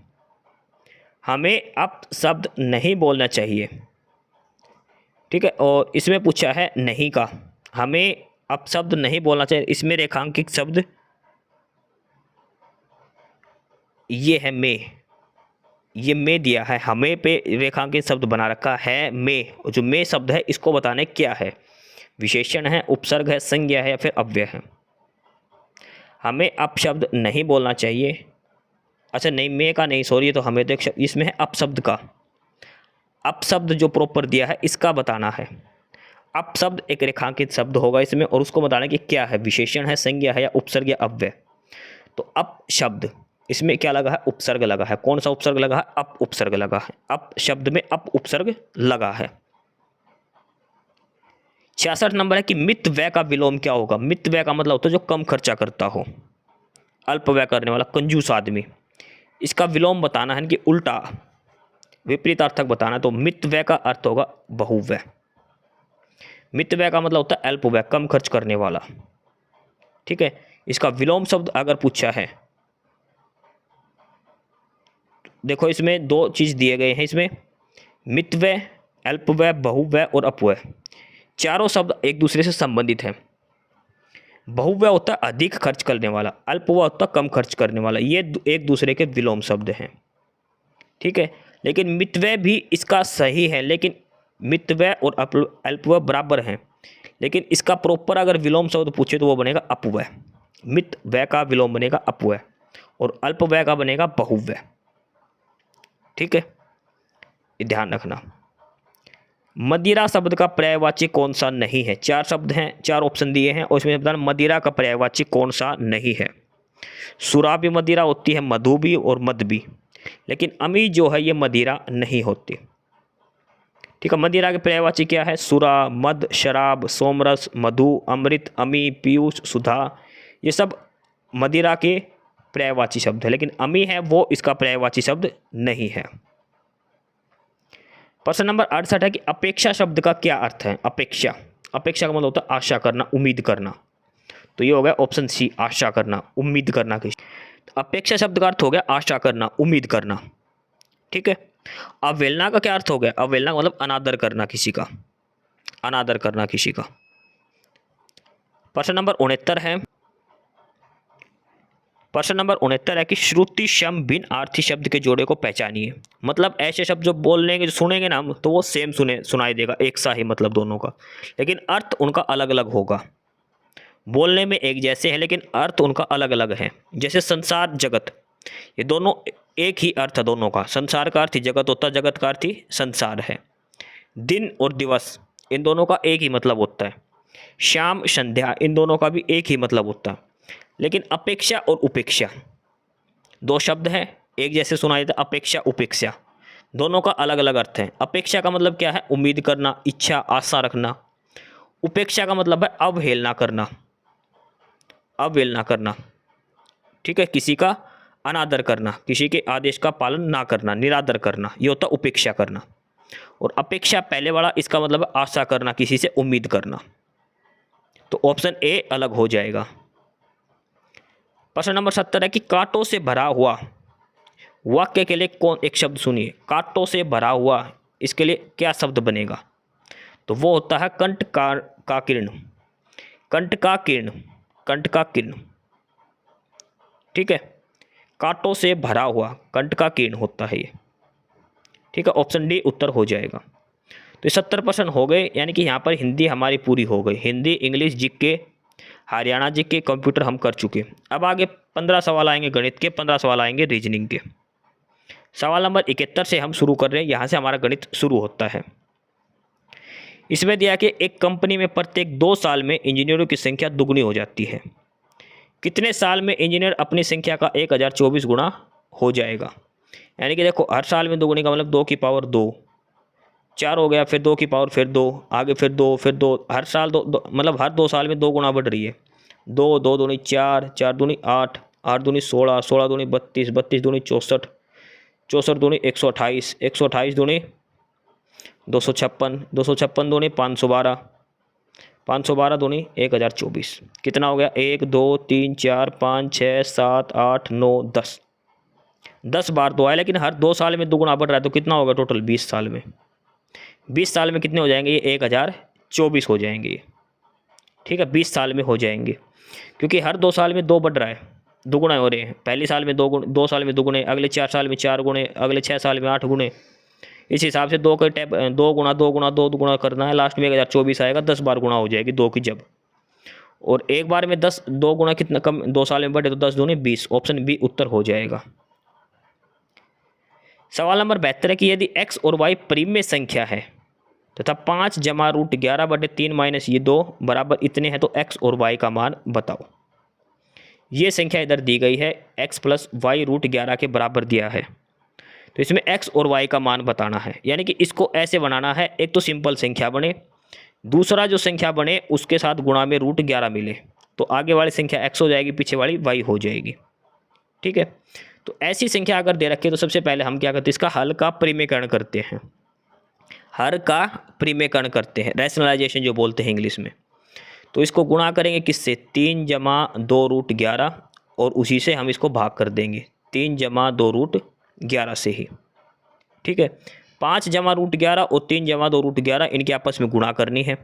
हमें अपशब्द नहीं बोलना चाहिए। ठीक है, और इसमें पूछा है नहीं का, हमें अपशब्द नहीं बोलना चाहिए। इसमें रेखांकित शब्द ये है में, ये में दिया है, हमें पे रेखांकित शब्द बना रखा है में। और जो में शब्द है इसको बताने क्या है? विशेषण है, उपसर्ग है, संज्ञा है या फिर अव्यय है। हमें अपशब्द नहीं बोलना चाहिए। अच्छा नहीं, में का नहीं, सॉरी, ये तो हमें तो इसमें है अपशब्द का। अपशब्द जो प्रॉपर दिया है इसका बताना है। अप शब्द एक रेखांकित शब्द होगा इसमें, और उसको बताना कि क्या है, विशेषण है, संज्ञा है, या उपसर्ग या अव्यय। तो अप शब्द, इसमें क्या लगा है, उपसर्ग लगा है। कौन सा उपसर्ग लगा है, अप उपसर्ग लगा है। अप शब्द में अप उपसर्ग लगा है। 66 नंबर है कि मित व्यय का विलोम क्या होगा। मित व्यय का मतलब होता है जो कम खर्चा करता हो, अल्प व्यय करने वाला, कंजूस आदमी। इसका विलोम बताना है कि उल्टा विपरीत अर्थक बताना है। तो मित व्यय का अर्थ होगा बहुव्यय। मित व्यय का मतलब होता है अल्प व्यय, कम खर्च करने वाला। ठीक है, इसका विलोम शब्द अगर पूछा है, देखो इसमें दो चीज दिए गए हैं इसमें, मित व्यय, अल्प व्यय, बहुव्यय और अपव्यय। चारों शब्द एक दूसरे से संबंधित हैं। बहुव्यय होता है अधिक खर्च करने वाला, अल्पव्यय होता है कम खर्च करने वाला। ये एक दूसरे के विलोम शब्द हैं। ठीक है, लेकिन मितव्यय भी इसका सही है, लेकिन मितव्यय और अल्पव्यय बराबर हैं, लेकिन इसका प्रॉपर अगर विलोम शब्द पूछे तो वो बनेगा अपव्यय। मितव्यय का विलोम बनेगा अपव्यय और अल्पव्यय का बनेगा बहुव्यय। ठीक है, ये ध्यान रखना। मदिरा शब्द का पर्यायवाची कौन सा नहीं है। चार शब्द हैं, चार ऑप्शन दिए हैं और इसमें बताना मदिरा का पर्यायवाची कौन सा नहीं है। सुरा भी मदिरा होती है, मधु भी और मद भी, लेकिन अमी जो है ये मदिरा नहीं होती। ठीक है, मदिरा के पर्यायवाची क्या है, सुरा, मद, शराब, सोमरस, मधु, अमृत, अमी, पीयूष, सुधा, ये सब मदिरा के पर्यायवाची शब्द है, लेकिन अमी है वो इसका पर्यायवाची शब्द नहीं है। प्रश्न नंबर 68 है कि अपेक्षा शब्द का क्या अर्थ है। अपेक्षा, अपेक्षा का मतलब होता है आशा करना, उम्मीद करना। तो ये हो गया ऑप्शन सी, आशा करना, उम्मीद करना। तो अपेक्षा शब्द का अर्थ हो गया आशा करना, उम्मीद करना। ठीक है, अवहेलना का क्या अर्थ हो गया। अवहेलना मतलब अनादर करना किसी का, अनादर करना किसी का। प्रश्न नंबर 69 है, प्रश्न नंबर 69 है कि श्रुति सम भिन्न आर्थी शब्द के जोड़े को पहचानिए। मतलब ऐसे शब्द जो बोलेंगे, जो सुनेंगे ना हम, तो वो सेम सुनाई देगा, एक सा ही मतलब दोनों का, लेकिन अर्थ उनका अलग अलग होगा। बोलने में एक जैसे हैं लेकिन अर्थ उनका अलग अलग है। जैसे संसार, जगत, ये दोनों एक ही अर्थ है दोनों का। संसार का अर्थ ही जगत होता है, जगत का अर्थ ही संसार है। दिन और दिवस, इन दोनों का एक ही मतलब होता है। शाम, संध्या, इन दोनों का भी एक ही मतलब होता है। लेकिन अपेक्षा और उपेक्षा दो शब्द हैं, एक जैसे सुनाई देता, अपेक्षा उपेक्षा, दोनों का अलग अलग अर्थ है। अपेक्षा का मतलब क्या है, उम्मीद करना, इच्छा, आशा रखना। उपेक्षा का मतलब है अवहेलना करना, अवहेलना करना। ठीक है, किसी का अनादर करना, किसी के आदेश का पालन ना करना, निरादर करना, ये होता उपेक्षा करना। और अपेक्षा पहले वाला, इसका मतलब है आशा करना, किसी से उम्मीद करना। तो ऑप्शन ए अलग हो जाएगा। प्रश्न नंबर 70 है कि कांटों से भरा हुआ वाक्य के लिए कौन एक शब्द सुनिए। कांटों से भरा हुआ, इसके लिए क्या शब्द बनेगा। तो वो होता है कंठ का किरण, कंठ का किरण, कंठ का किरण। ठीक है, कांटों से भरा हुआ, कंठ का किरण होता है ये। ठीक है, ऑप्शन डी उत्तर हो जाएगा। तो 70% हो गए, यानी कि यहाँ पर हिंदी हमारी पूरी हो गई। Hindi, English, GK, Haryana GK, computer हम कर चुके। अब आगे 15 सवाल आएंगे गणित के, 15 सवाल आएंगे रीजनिंग के। सवाल नंबर 71 से हम शुरू कर रहे हैं, यहाँ से हमारा गणित शुरू होता है। इसमें दिया कि एक कंपनी में प्रत्येक 2 साल में इंजीनियरों की संख्या दुगनी हो जाती है। कितने साल में इंजीनियर अपनी संख्या का 1024 गुना हो जाएगा। यानी कि देखो, हर साल में दुगनी का मतलब 2 की पावर 2, 4 हो गया, फिर 2 की पावर फिर 2, आगे फिर 2, फिर 2, हर साल 2, मतलब हर 2 साल में 2 गुना बढ़ रही है। 2, 2 दूनी 4, 4 दूनी 8, 8 दूनी 16, 16 दूनी 32, 32 दूनी 64, 64 दूनी 128, 128 दूनी 256, 256 दूनी 512, 512 दूनी 1024। कितना हो गया, 1, 2, 3, 4, 5, 6, 7, 8, 9, 10। 10 बार 2 आया, लेकिन हर 2 साल में 2 गुना बढ़ रहा है। तो कितना होगा टोटल 20 साल में। 20 साल में कितने हो जाएंगे, ये 1024 हो जाएंगे ये। ठीक है, 20 साल में हो जाएंगे, क्योंकि हर 2 साल में 2 बढ़ रहा है, 2 गुना हो रहे हैं। पहले साल में 2 साल में 2 गुने, अगले 4 साल में 4 गुने, अगले 6 साल में 8 गुने। इस हिसाब से 2 के टैप 2 गुना 2 गुना 2 गुना करना है, लास्ट में 1024 आएगा। 10 बार गुना हो जाएगी 2 की जब, और एक बार में 10, 2 गुना कितना कम 2 साल में बढ़े तो 10 दूनी 20। ऑप्शन बी उत्तर हो जाएगा। सवाल नंबर 72 है कि यदि x और y परिमेय संख्या है तथा 5 जमा रूट 11/3 माइनस ये 2 बराबर इतने हैं, तो x और y का मान बताओ। ये संख्या इधर दी गई है, x प्लस वाई रूट 11 के बराबर दिया है, तो इसमें x और y का मान बताना है। यानी कि इसको ऐसे बनाना है, एक तो सिंपल संख्या बने, दूसरा जो संख्या बने उसके साथ गुणा में रूट 11 मिले, तो आगे वाली संख्या x हो जाएगी, पीछे वाली y हो जाएगी। ठीक है, तो ऐसी संख्या अगर दे रखे तो सबसे पहले हम क्या करते हैं, इसका हल का परिमेयकरण करते हैं। हर का परिमेयकरण करते हैं, रैशनलाइजेशन जो बोलते हैं इंग्लिश में। तो इसको गुणा करेंगे किससे, 3 जमा 2 रूट 11, और उसी से हम इसको भाग कर देंगे 3 जमा 2 रूट 11 से ही। ठीक है, 5 जमा रूट 11 और 3 जमा 2 रूट 11 इनके आपस में गुणा करनी है।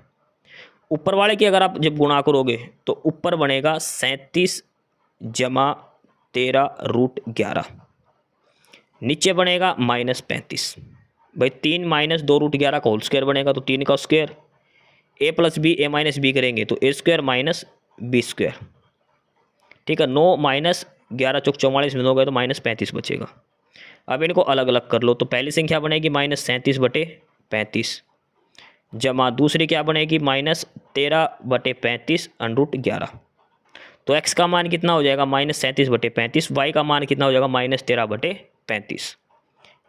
ऊपर वाले की अगर आप जब गुणा करोगे तो ऊपर बनेगा 37 जमा 13 रूट 11, नीचे बनेगा -35। भाई 3 माइनस 2 रूट 11 का होल स्क्वायर बनेगा, तो 3 का square, a plus B a minus B करेंगे तो a square minus B square. ठीक है, 9 माइनस 11 चौक 44 में 9 गए तो -35 बचेगा। अब इनको अलग अलग कर लो, तो पहली संख्या बनेगी -37/35 जमा दूसरी क्या बनेगी -13/35 अंडरूट 11। तो x का मान कितना हो जाएगा -37/35, y का मान कितना हो जाएगा -13/35।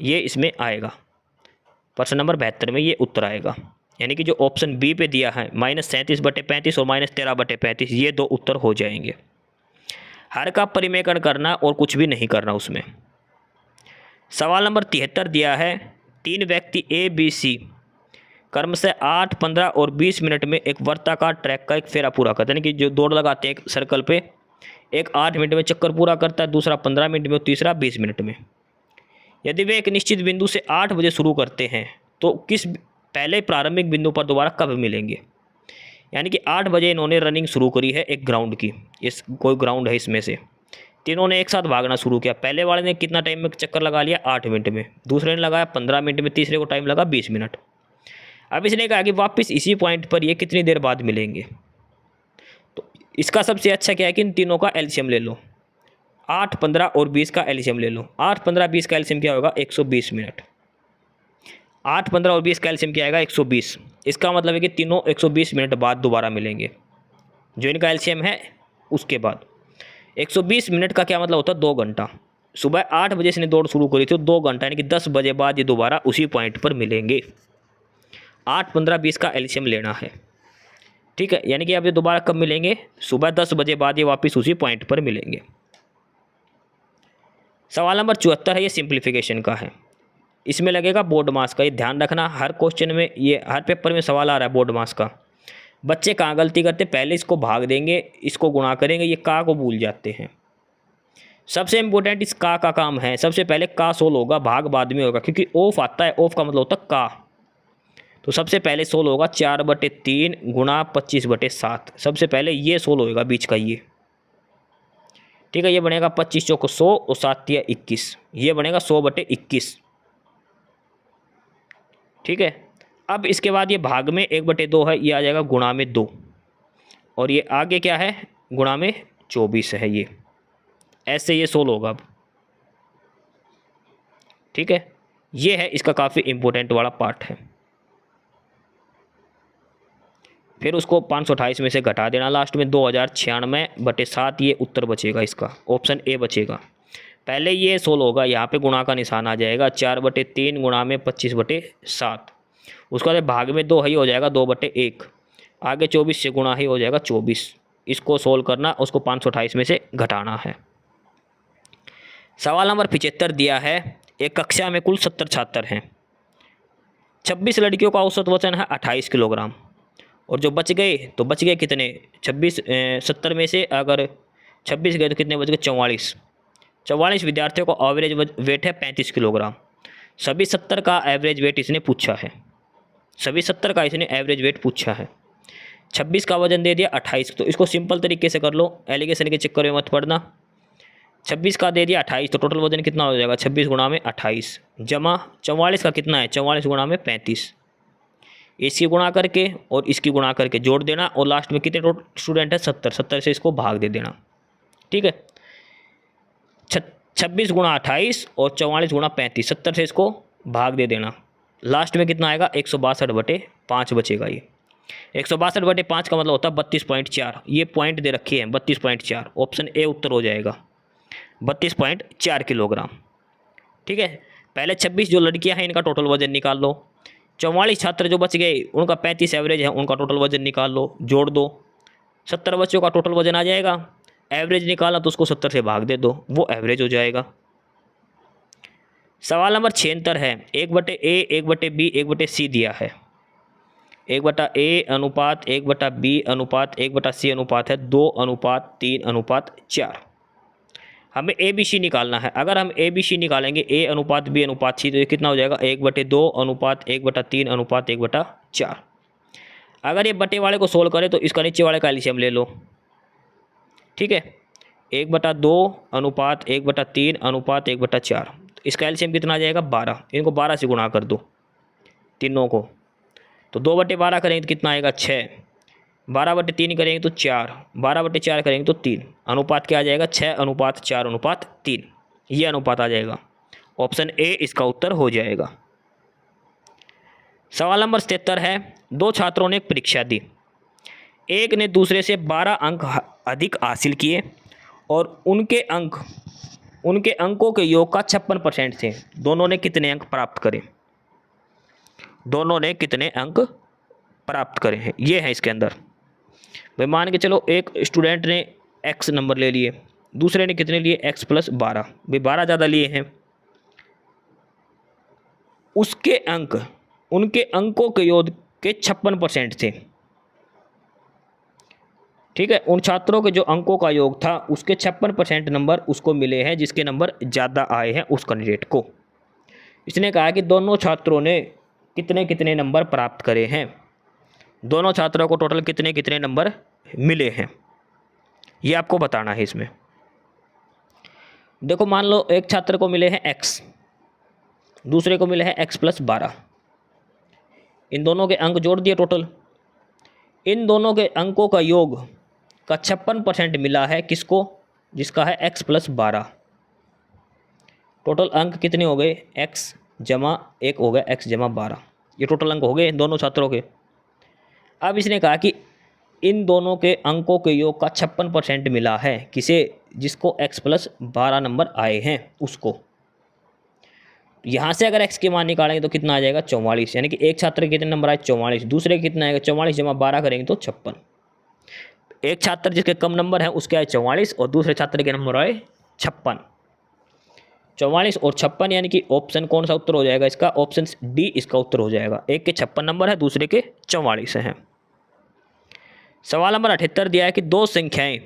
ये इसमें आएगा, प्रश्न नंबर 72 में ये उत्तर आएगा। यानी कि जो ऑप्शन बी पे दिया है -37/35 और -13/35, ये दो उत्तर हो जाएंगे। हर का परिमेयकरण करना और कुछ भी नहीं करना उसमें। सवाल नंबर 73 दिया है, 3 व्यक्ति ए बी सी क्रम से 8, 15 और 20 मिनट में एक वर्ताकार ट्रैक का एक फेरा पूरा करते हैं। यानी कि जो दौड़ लगाते हैं एक सर्कल पे, एक 8 मिनट में चक्कर पूरा करता है, दूसरा 15 मिनट में और तीसरा 20 मिनट में। यदि वे एक निश्चित बिंदु से 8 बजे शुरू करते हैं तो किस पहले प्रारंभिक बिंदु पर दोबारा कब मिलेंगे। यानी कि 8 बजे इन्होंने रनिंग शुरू करी है एक ग्राउंड की, इस कोई ग्राउंड है इसमें से, तीनों ने एक साथ भागना शुरू किया। पहले वाले ने कितना टाइम में चक्कर लगा लिया 8 मिनट में, दूसरे ने लगाया 15 मिनट में, तीसरे को टाइम लगा 20 मिनट। अब इसने कहा कि वापस इसी पॉइंट पर ये कितनी देर बाद मिलेंगे। तो इसका सबसे अच्छा क्या है कि इन तीनों का एलसीएम ले लो, 8, 15 और 20 का एलसीएम ले लो। 8, 15, 20 का एलसीएम क्या होगा 120 मिनट। 8, 15 और 20 का एलसीएम क्या आएगा 120। इसका मतलब है कि तीनों 120 मिनट बाद दोबारा मिलेंगे, जो इनका एलसीएम है उसके बाद। 120 मिनट का क्या मतलब होता है 2 घंटा। सुबह 8 बजे से दौड़ शुरू करी थी, तो 2 घंटा यानी कि 10 बजे बाद ये दोबारा उसी पॉइंट पर मिलेंगे। 8, 15, 20 का एलसीएम लेना है। ठीक है, यानी कि अब ये दोबारा कब मिलेंगे, सुबह 10 बजे बाद ये वापस उसी पॉइंट पर मिलेंगे। सवाल नंबर 74 है, ये सिंप्लीफिकेशन का है, इसमें लगेगा बोर्ड मास का। ये ध्यान रखना, हर क्वेश्चन में, ये हर पेपर में सवाल आ रहा है बोर्ड मास का। बच्चे कहाँ गलती करते, पहले इसको भाग देंगे, इसको गुणा करेंगे, ये का को भूल जाते हैं। सबसे इंपॉर्टेंट इस का काम है, सबसे पहले का सोल होगा, भाग बाद में होगा, क्योंकि ऑफ आता है, ऑफ का मतलब होता है का। तो सबसे पहले सोल होगा 4/3 गुणा 25/7। सबसे पहले ये सोल होगा बीच का ये। ठीक है, ये बनेगा 25 चौको 100 और 7 या 21, ये बनेगा 100/21। ठीक है, अब इसके बाद ये भाग में 1/2 है, ये आ जाएगा गुणा में 2, और ये आगे क्या है गुणा में 24 है, ये ऐसे ये 16 होगा अब। ठीक है, ये है इसका काफ़ी इंपॉर्टेंट वाला पार्ट है। फिर उसको 528 में से घटा देना, लास्ट में 2096/7 ये उत्तर बचेगा, इसका ऑप्शन ए बचेगा। पहले ये 16 होगा, यहाँ पे गुणा का निशान आ जाएगा, 4/3 गुणा में 25/7। उसका बाद भाग में 2 ही हो जाएगा 2/1, आगे 24 से गुणा ही हो जाएगा 24। इसको सोल्व करना, उसको 528 में से घटाना है। सवाल नंबर 75 दिया है, एक कक्षा में कुल 70 छात्र हैं, 26 लड़कियों का औसत वजन है 28 किलोग्राम, और जो बच गए तो बच गए कितने 70 में से अगर 26 गए तो कितने बच गए 44 विद्यार्थियों को एवरेज वेट है 35 किलोग्राम। सभी 70 का एवरेज वेट इसने पूछा है, सभी 70 का इसने एवरेज वेट पूछा है। 26 का वजन दे दिया 28, तो इसको सिंपल तरीके से कर लो, एलिगेशन के चक्कर में मत पड़ना। 26 का दे दिया 28, तो टोटल वजन कितना हो जाएगा 26 गुणा में 28 जमा 44 का कितना है 44 गुणा में 35। इसकी गुणा करके और इसकी गुणा करके जोड़ देना, और लास्ट में कितने टोटल स्टूडेंट है 70 से इसको भाग दे देना। ठीक है, 26 गुणा 28 और 44 गुणा 35, 70 से इसको भाग दे देना। लास्ट में कितना आएगा 162/5 बचेगा। ये 162/5 का मतलब होता है 32.4। ये पॉइंट दे रखी है 32.4, ऑप्शन ए उत्तर हो जाएगा 32.4 किलोग्राम। ठीक है, पहले 26 जो लड़कियां हैं इनका टोटल वजन निकाल लो, 44 छात्र जो बच गए उनका 35 एवरेज है, उनका टोटल वजन निकाल लो, जोड़ दो, 70 बच्चों का टोटल वजन आ जाएगा। एवरेज निकाला तो उसको 70 से भाग दे दो, वो एवरेज हो जाएगा। सवाल नंबर 76 है, 1/A 1/B 1/C दिया है। 1/A अनुपात 1/B अनुपात 1/C अनुपात है 2:3:4। हमें ABC निकालना है। अगर हम ABC निकालेंगे A अनुपात B अनुपात C तो ये कितना हो जाएगा 1/2 अनुपात 1/3 अनुपात 1/4। अगर ये बटे वाले को सोल्व करें तो इसका नीचे वाले का एलसीएम ले लो। ठीक है, 1/2 अनुपात 1/3 अनुपात 1/4, इसका एलसीएम कितना आ जाएगा 12। इनको 12 से गुणा कर दो तीनों को, तो 2/12 करेंगे तो कितना आएगा 6, 12/3 करेंगे तो 4, 12/4 करेंगे तो 3। अनुपात क्या आ जाएगा 6:4:3, ये अनुपात आ जाएगा। ऑप्शन ए इसका उत्तर हो जाएगा। सवाल नंबर 77 है, दो छात्रों ने एक परीक्षा दी। एक ने दूसरे से 12 अंक अधिक हासिल किए और उनके अंकों के योग का 56% थे। दोनों ने कितने अंक प्राप्त करे? दोनों ने कितने अंक प्राप्त करे हैं, ये है इसके अंदर। भाई मान के चलो एक स्टूडेंट ने x नंबर ले लिए, दूसरे ने कितने लिए x + 12, भाई 12 ज़्यादा लिए हैं। उसके अंक उनके अंकों के योग के 56% थे। ठीक है, उन छात्रों के जो अंकों का योग था उसके 56% नंबर उसको मिले हैं, जिसके नंबर ज़्यादा आए हैं उस कैंडिडेट को। इसने कहा कि दोनों छात्रों ने कितने कितने नंबर प्राप्त करे हैं, दोनों छात्रों को टोटल कितने कितने नंबर मिले हैं, ये आपको बताना है इसमें। देखो मान लो एक छात्र को मिले हैं x, दूसरे को मिले हैं x + 12। इन दोनों के अंक जोड़ दिए टोटल। इन दोनों के अंकों का योग का 56% मिला है किसको? जिसका है x + 12। टोटल अंक कितने हो गए? x जमा 1 हो गया, x जमा 12, ये टोटल अंक हो गए दोनों छात्रों के। अब इसने कहा कि इन दोनों के अंकों के योग का 56% मिला है किसे? जिसको x + 12 नंबर आए हैं उसको। यहाँ से अगर x की मान निकालेंगे तो कितना आ जाएगा 44, यानी कि एक छात्र के कितने नंबर आए 44, दूसरे के कितना आएगा 44 जमा 12 करेंगे तो 56। एक छात्र जिसके कम नंबर है उसके आए 44 और दूसरे छात्र के नंबर आए 56। 44 और 56 यानी कि ऑप्शन कौन सा उत्तर हो जाएगा इसका? ऑप्शन डी इसका उत्तर हो जाएगा। एक के 56 नंबर है, दूसरे के 44 हैं। सवाल नंबर 78 दिया है कि दो संख्याएं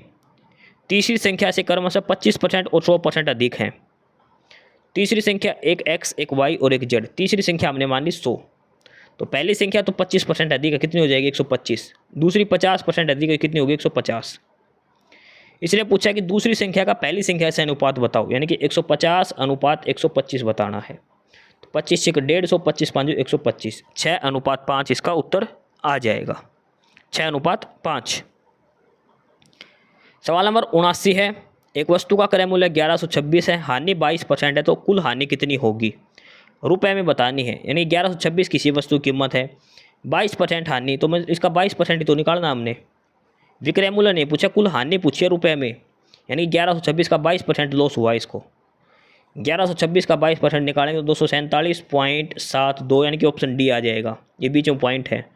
तीसरी संख्या से क्रमशः 25% और 100% अधिक हैं। तीसरी संख्या एक x एक y और एक z, तीसरी संख्या हमने मान ली 100। तो पहली संख्या तो 25% अधिक है, कितनी हो जाएगी 125। दूसरी 50% अधिक है, कितनी होगी 150। इसलिए पूछा कि दूसरी संख्या का पहली संख्या से अनुपात बताओ, यानी कि 150 अनुपात 125 बताना है। तो 25 से 150, 25 5 125, 6:5 इसका उत्तर आ जाएगा, 6:5। सवाल नंबर 79 है, एक वस्तु का क्रय मूल्य 1126 है, हानि 22% है, तो कुल हानि कितनी होगी? रुपए में बतानी है। यानी 1126 किसी वस्तु की कीमत है, 22% हानि, तो मैं इसका 22% ही तो निकालना हमने। विक्रय मूल्य नहीं पूछा, कुल हानि पूछिए रुपए में, यानी 1126 का 22% लॉस हुआ इसको। 1126 का 22% निकालेंगे तो 247.72, यानी कि ऑप्शन डी आ जाएगा। ये बीच में पॉइंट है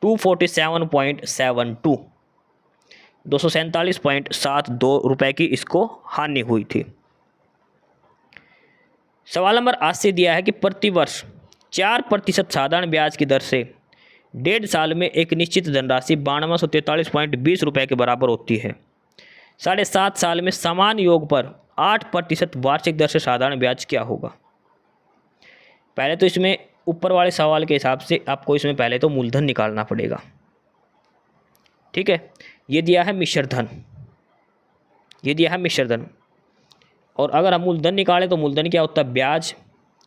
247.72, 247.72 रुपए की इसको हानि हुई थी। सवाल नंबर 80 दिया है कि प्रतिवर्ष 4% साधारण ब्याज की दर से 1.5 साल में एक निश्चित धनराशि 9243.20 रुपये के बराबर होती है। 7.5 साल में समान योग पर 8% वार्षिक दर से साधारण ब्याज क्या होगा? पहले तो इसमें ऊपर वाले सवाल के हिसाब से आपको इसमें पहले तो मूलधन निकालना पड़ेगा। ठीक है, ये दिया है मिश्र धन, ये दिया है मिश्र धन। और अगर हम मूलधन निकालें तो मूलधन क्या होता है? ब्याज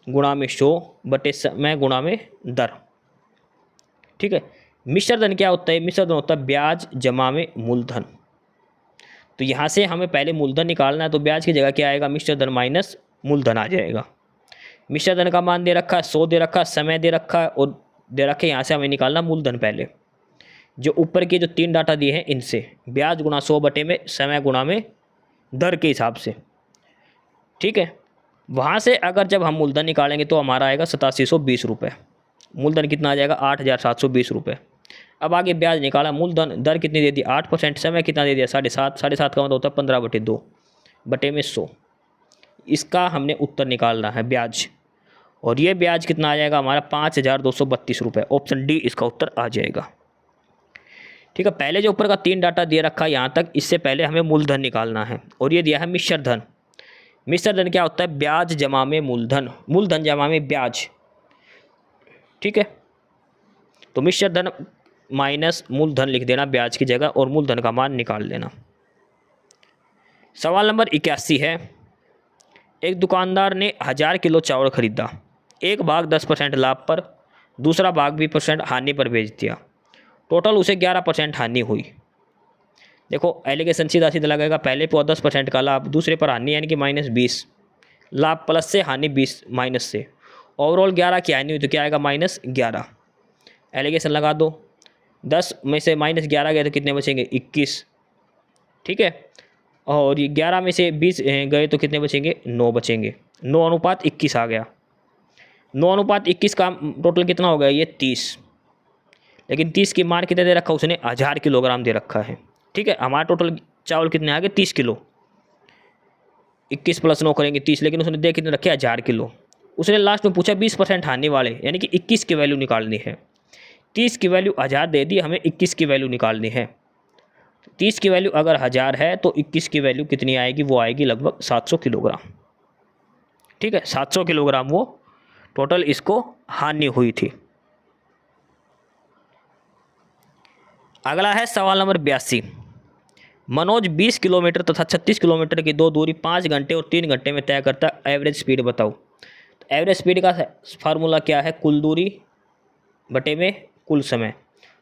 गुणा में 100 बटे समय गुणा में दर। ठीक है, मिश्र धन क्या होता है? मिश्र धन होता है ब्याज जमा में मूलधन। तो यहाँ से हमें पहले मूलधन निकालना है, तो ब्याज की जगह क्या आएगा? मिश्र धन माइनस मूलधन आ जाएगा। मिश्र धन का मान दे रखा है 100 दे रखा है, समय दे रखा है और दे रखे यहाँ से हमें निकालना मूलधन पहले। जो ऊपर के जो 3 डाटा दिए हैं इनसे ब्याज गुणा 100 बटे में समय गुणा में दर के हिसाब से, ठीक है। वहाँ से अगर जब हम मूलधन निकालेंगे तो हमारा आएगा 8720 रुपये। मूलधन कितना आ जाएगा 8720 रुपये। अब आगे ब्याज निकाला, मूलधन दर कितनी दे दी 8%, समय कितना दे दिया 7.5, 7.5 का मतलब होता है 15/2 बटे में 100। इसका हमने उत्तर निकालना है ब्याज, और ये ब्याज कितना आ जाएगा हमारा 5232 रुपये। ऑप्शन डी इसका उत्तर आ जाएगा, ठीक है। पहले जो ऊपर का 3 डाटा दे रखा है यहाँ तक, इससे पहले हमें मूलधन निकालना है और ये दिया है मिश्र धन। मिश्र धन क्या होता है, ब्याज जमा में मूलधन, मूलधन जमा में ब्याज, ठीक है। तो मिश्र धन माइनस मूलधन लिख देना ब्याज की जगह और मूलधन का मान निकाल लेना। सवाल नंबर 81 है, एक दुकानदार ने 1000 किलो चावल खरीदा, एक भाग 10% लाभ पर, दूसरा भाग 20% हानि पर बेच दिया, टोटल उसे 11% हानि हुई। देखो एलिगेशन सीधा सीधा लगेगा, पहले पर 10% का लाभ, दूसरे पर हानि यानी कि -20, लाभ प्लस से हानि 20 माइनस से, ओवरऑल 11 की हानि हुई तो क्या आएगा -11। एलिगेशन लगा दो, 10 में से -11 गए तो कितने बचेंगे 21, ठीक है। और ये 11 में से 20 गए तो कितने बचेंगे 9 बचेंगे। 9:21 आ गया। 9:21 का टोटल कितना हो गया ये 30, लेकिन 30 की मान कितने दे रखा उसने 1000 किलोग्राम दे रखा है, ठीक है। हमारा टोटल चावल कितने आ गए 30 किलो, 21 + 9 करेंगे 30, लेकिन उसने दे कितने रखे 1000 किलो। उसने लास्ट में पूछा 20% हानि वाले, यानी कि 21 की वैल्यू निकालनी है। 30 की वैल्यू 1000 दे दी, हमें 21 की वैल्यू निकालनी है। 30 की वैल्यू अगर 1000 है तो 21 की वैल्यू कितनी आएगी, वो आएगी लगभग 700 किलोग्राम, ठीक है। 700 किलोग्राम वो टोटल इसको हानि हुई थी। अगला है सवाल नंबर 82, मनोज 20 किलोमीटर तथा 36 किलोमीटर की 2 दूरी 5 घंटे और 3 घंटे में तय करता है, एवरेज स्पीड बताओ। तो एवरेज स्पीड का फार्मूला क्या है, कुल दूरी बटे में कुल समय।